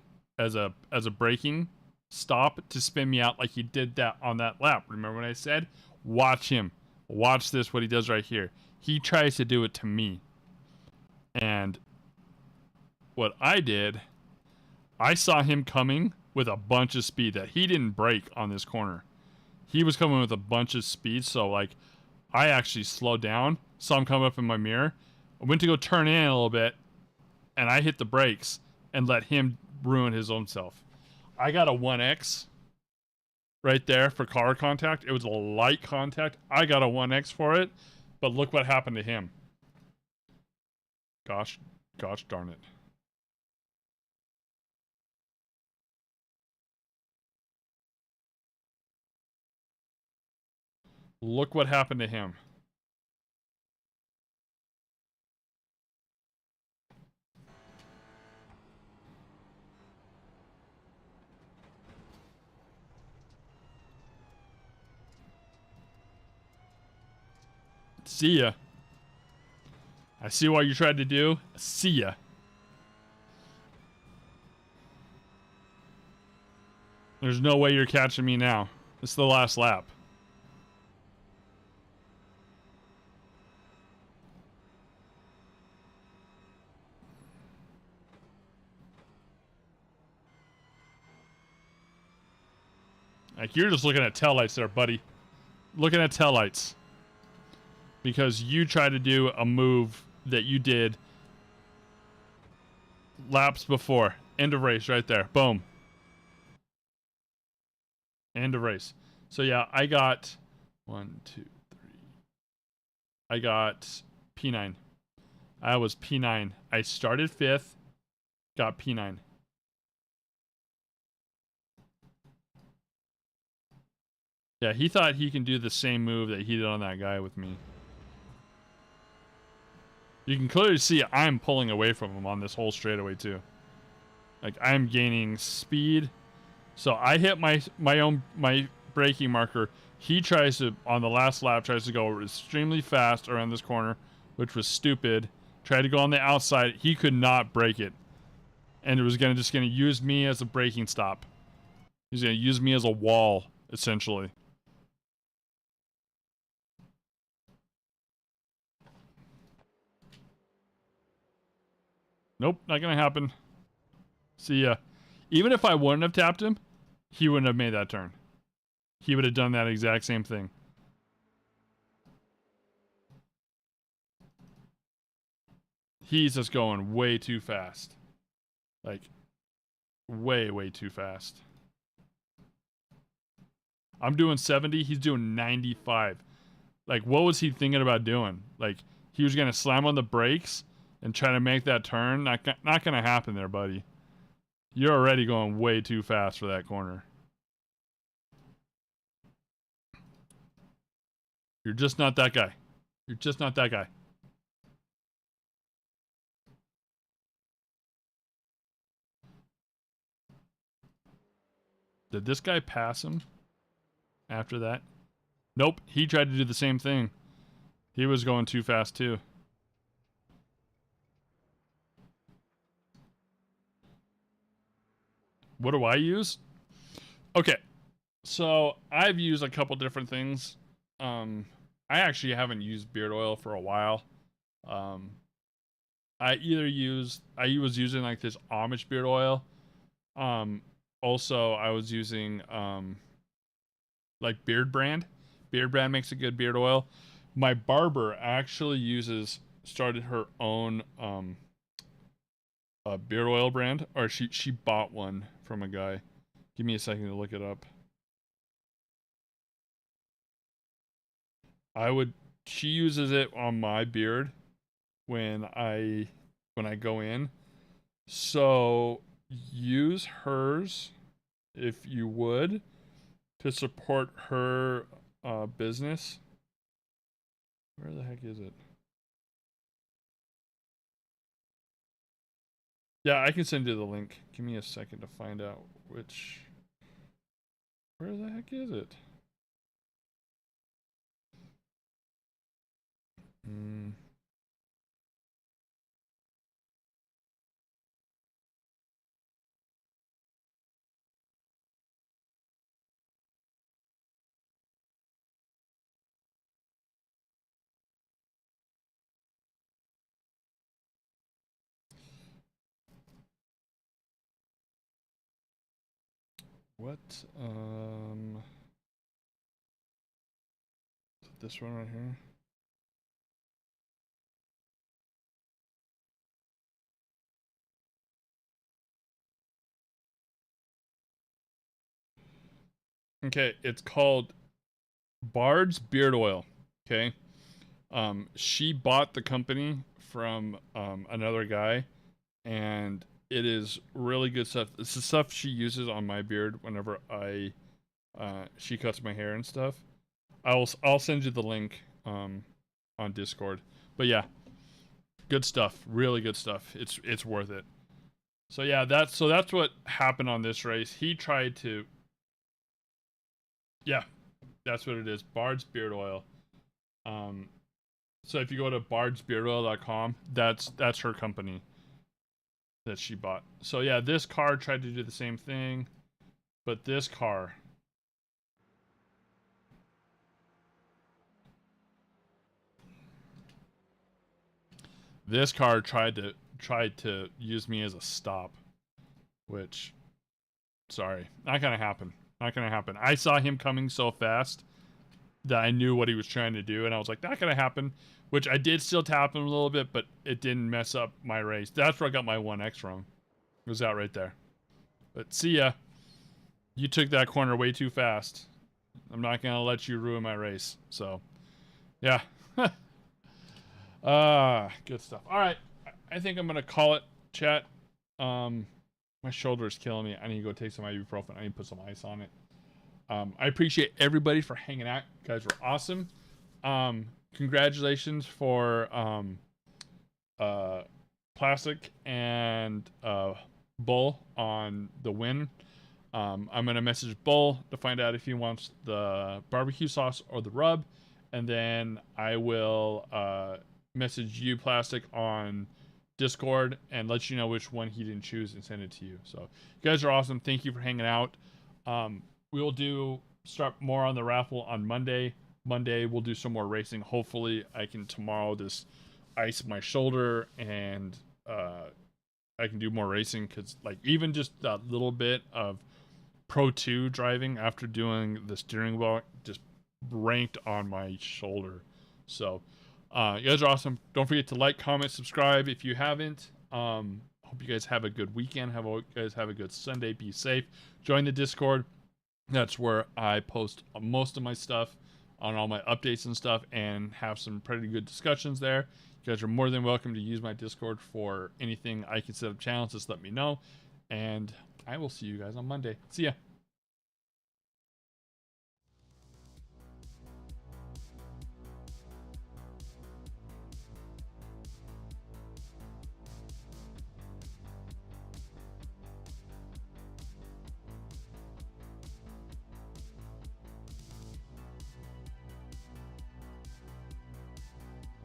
braking stop to spin me out like he did that on that lap. Remember when I said, watch him. Watch this, what he does right here. He tries to do it to me. And what I did, I saw him coming with a bunch of speed that he didn't brake on this corner. He was coming with a bunch of speed, so like I actually slowed down, saw him come up in my mirror. I went to go turn in a little bit, and I hit the brakes and let him ruin his own self. I got a 1X right there for car contact. It was a light contact. I got a 1X for it, but look what happened to him. Gosh darn it. Look what happened to him. See ya. I see what you tried to do. See ya. There's no way you're catching me now. It's the last lap. Like, you're just looking at taillights there, buddy. Looking at taillights. Because you tried to do a move that you did laps before. End of race right there. Boom. End of race. So yeah, I got 1, 2, 3. I got P9. I was P9. I started 5th, got P9. Yeah, he thought he can do the same move that he did on that guy with me. You can clearly see I'm pulling away from him on this whole straightaway too. Like, I'm gaining speed. So I hit my braking marker. He tries to, on the last lap, tries to go extremely fast around this corner, which was stupid. Tried to go on the outside. He could not brake it. And it was just gonna use me as a braking stop. He's gonna use me as a wall, essentially. Nope, not gonna happen. See ya. Even if I wouldn't have tapped him, he wouldn't have made that turn. He would have done that exact same thing. He's just going way too fast. Like, way too fast. I'm doing 70, he's doing 95. Like, what was he thinking about doing? Like, he was gonna slam on the brakes and try to make that turn? Not gonna happen there, buddy. You're already going way too fast for that corner. You're just not that guy. You're just not that guy. Did this guy pass him after that? Nope, he tried to do the same thing. He was going too fast too. What do I use? Okay, so I've used a couple different things. I actually haven't used beard oil for a while. I was using like this Amish beard oil. Also I was using like Beard Brand. Beard Brand makes a good beard oil. My barber actually started her own beard oil brand, or she bought one from a guy. Give me a second to look it up. She uses it on my beard when I when I go in. So use hers if you would to support her business. Where the heck is it? Yeah, I can send you the link. Give me a second to find out which. Where the heck is it? What? This one right here. Okay, it's called Bard's Beard Oil. Okay. She bought the company from another guy, and it is really good stuff. It's the stuff she uses on my beard whenever she cuts my hair and stuff. I'll send you the link on Discord. But yeah, good stuff. Really good stuff. It's worth it. So yeah, that's what happened on this race. He tried to. Yeah, that's what it is. Bard's Beard Oil. So if you go to bardsbeardoil.com, that's her company that she bought. So yeah, this car tried to do the same thing, but this car tried to use me as a stop, which sorry, not gonna happen. Not gonna happen. I saw him coming so fast that I knew what he was trying to do, and I was like, not gonna happen. Which I did still tap him a little bit, but it didn't mess up my race. That's where I got my 1x from. It was out right there. But see ya. You took that corner way too fast. I'm not gonna let you ruin my race. So, yeah. Good stuff. All right, I think I'm gonna call it, chat. My shoulder is killing me. I need to go take some ibuprofen. I need to put some ice on it. I appreciate everybody for hanging out. You guys were awesome. Congratulations for Plastic and Bull on the win. I'm gonna message Bull to find out if he wants the barbecue sauce or the rub, and then I will message you, Plastic, on Discord and let you know which one he didn't choose and send it to you. So you guys are awesome. Thank you for hanging out. We will start more on the raffle on Monday. Monday we'll do some more racing. Hopefully I can tomorrow just ice my shoulder and I can do more racing, because like even just that little bit of Pro 2 driving after doing the steering wheel just ranked on my shoulder. So you guys are awesome. Don't forget to like, comment, subscribe if you haven't. Hope you guys have a good weekend. You guys have a good Sunday. Be safe. Join the Discord. That's where I post most of my stuff on all my updates and stuff, and have some pretty good discussions there. You guys are more than welcome to use my Discord for anything I can set up channels. Just let me know, and I will see you guys on Monday. See ya.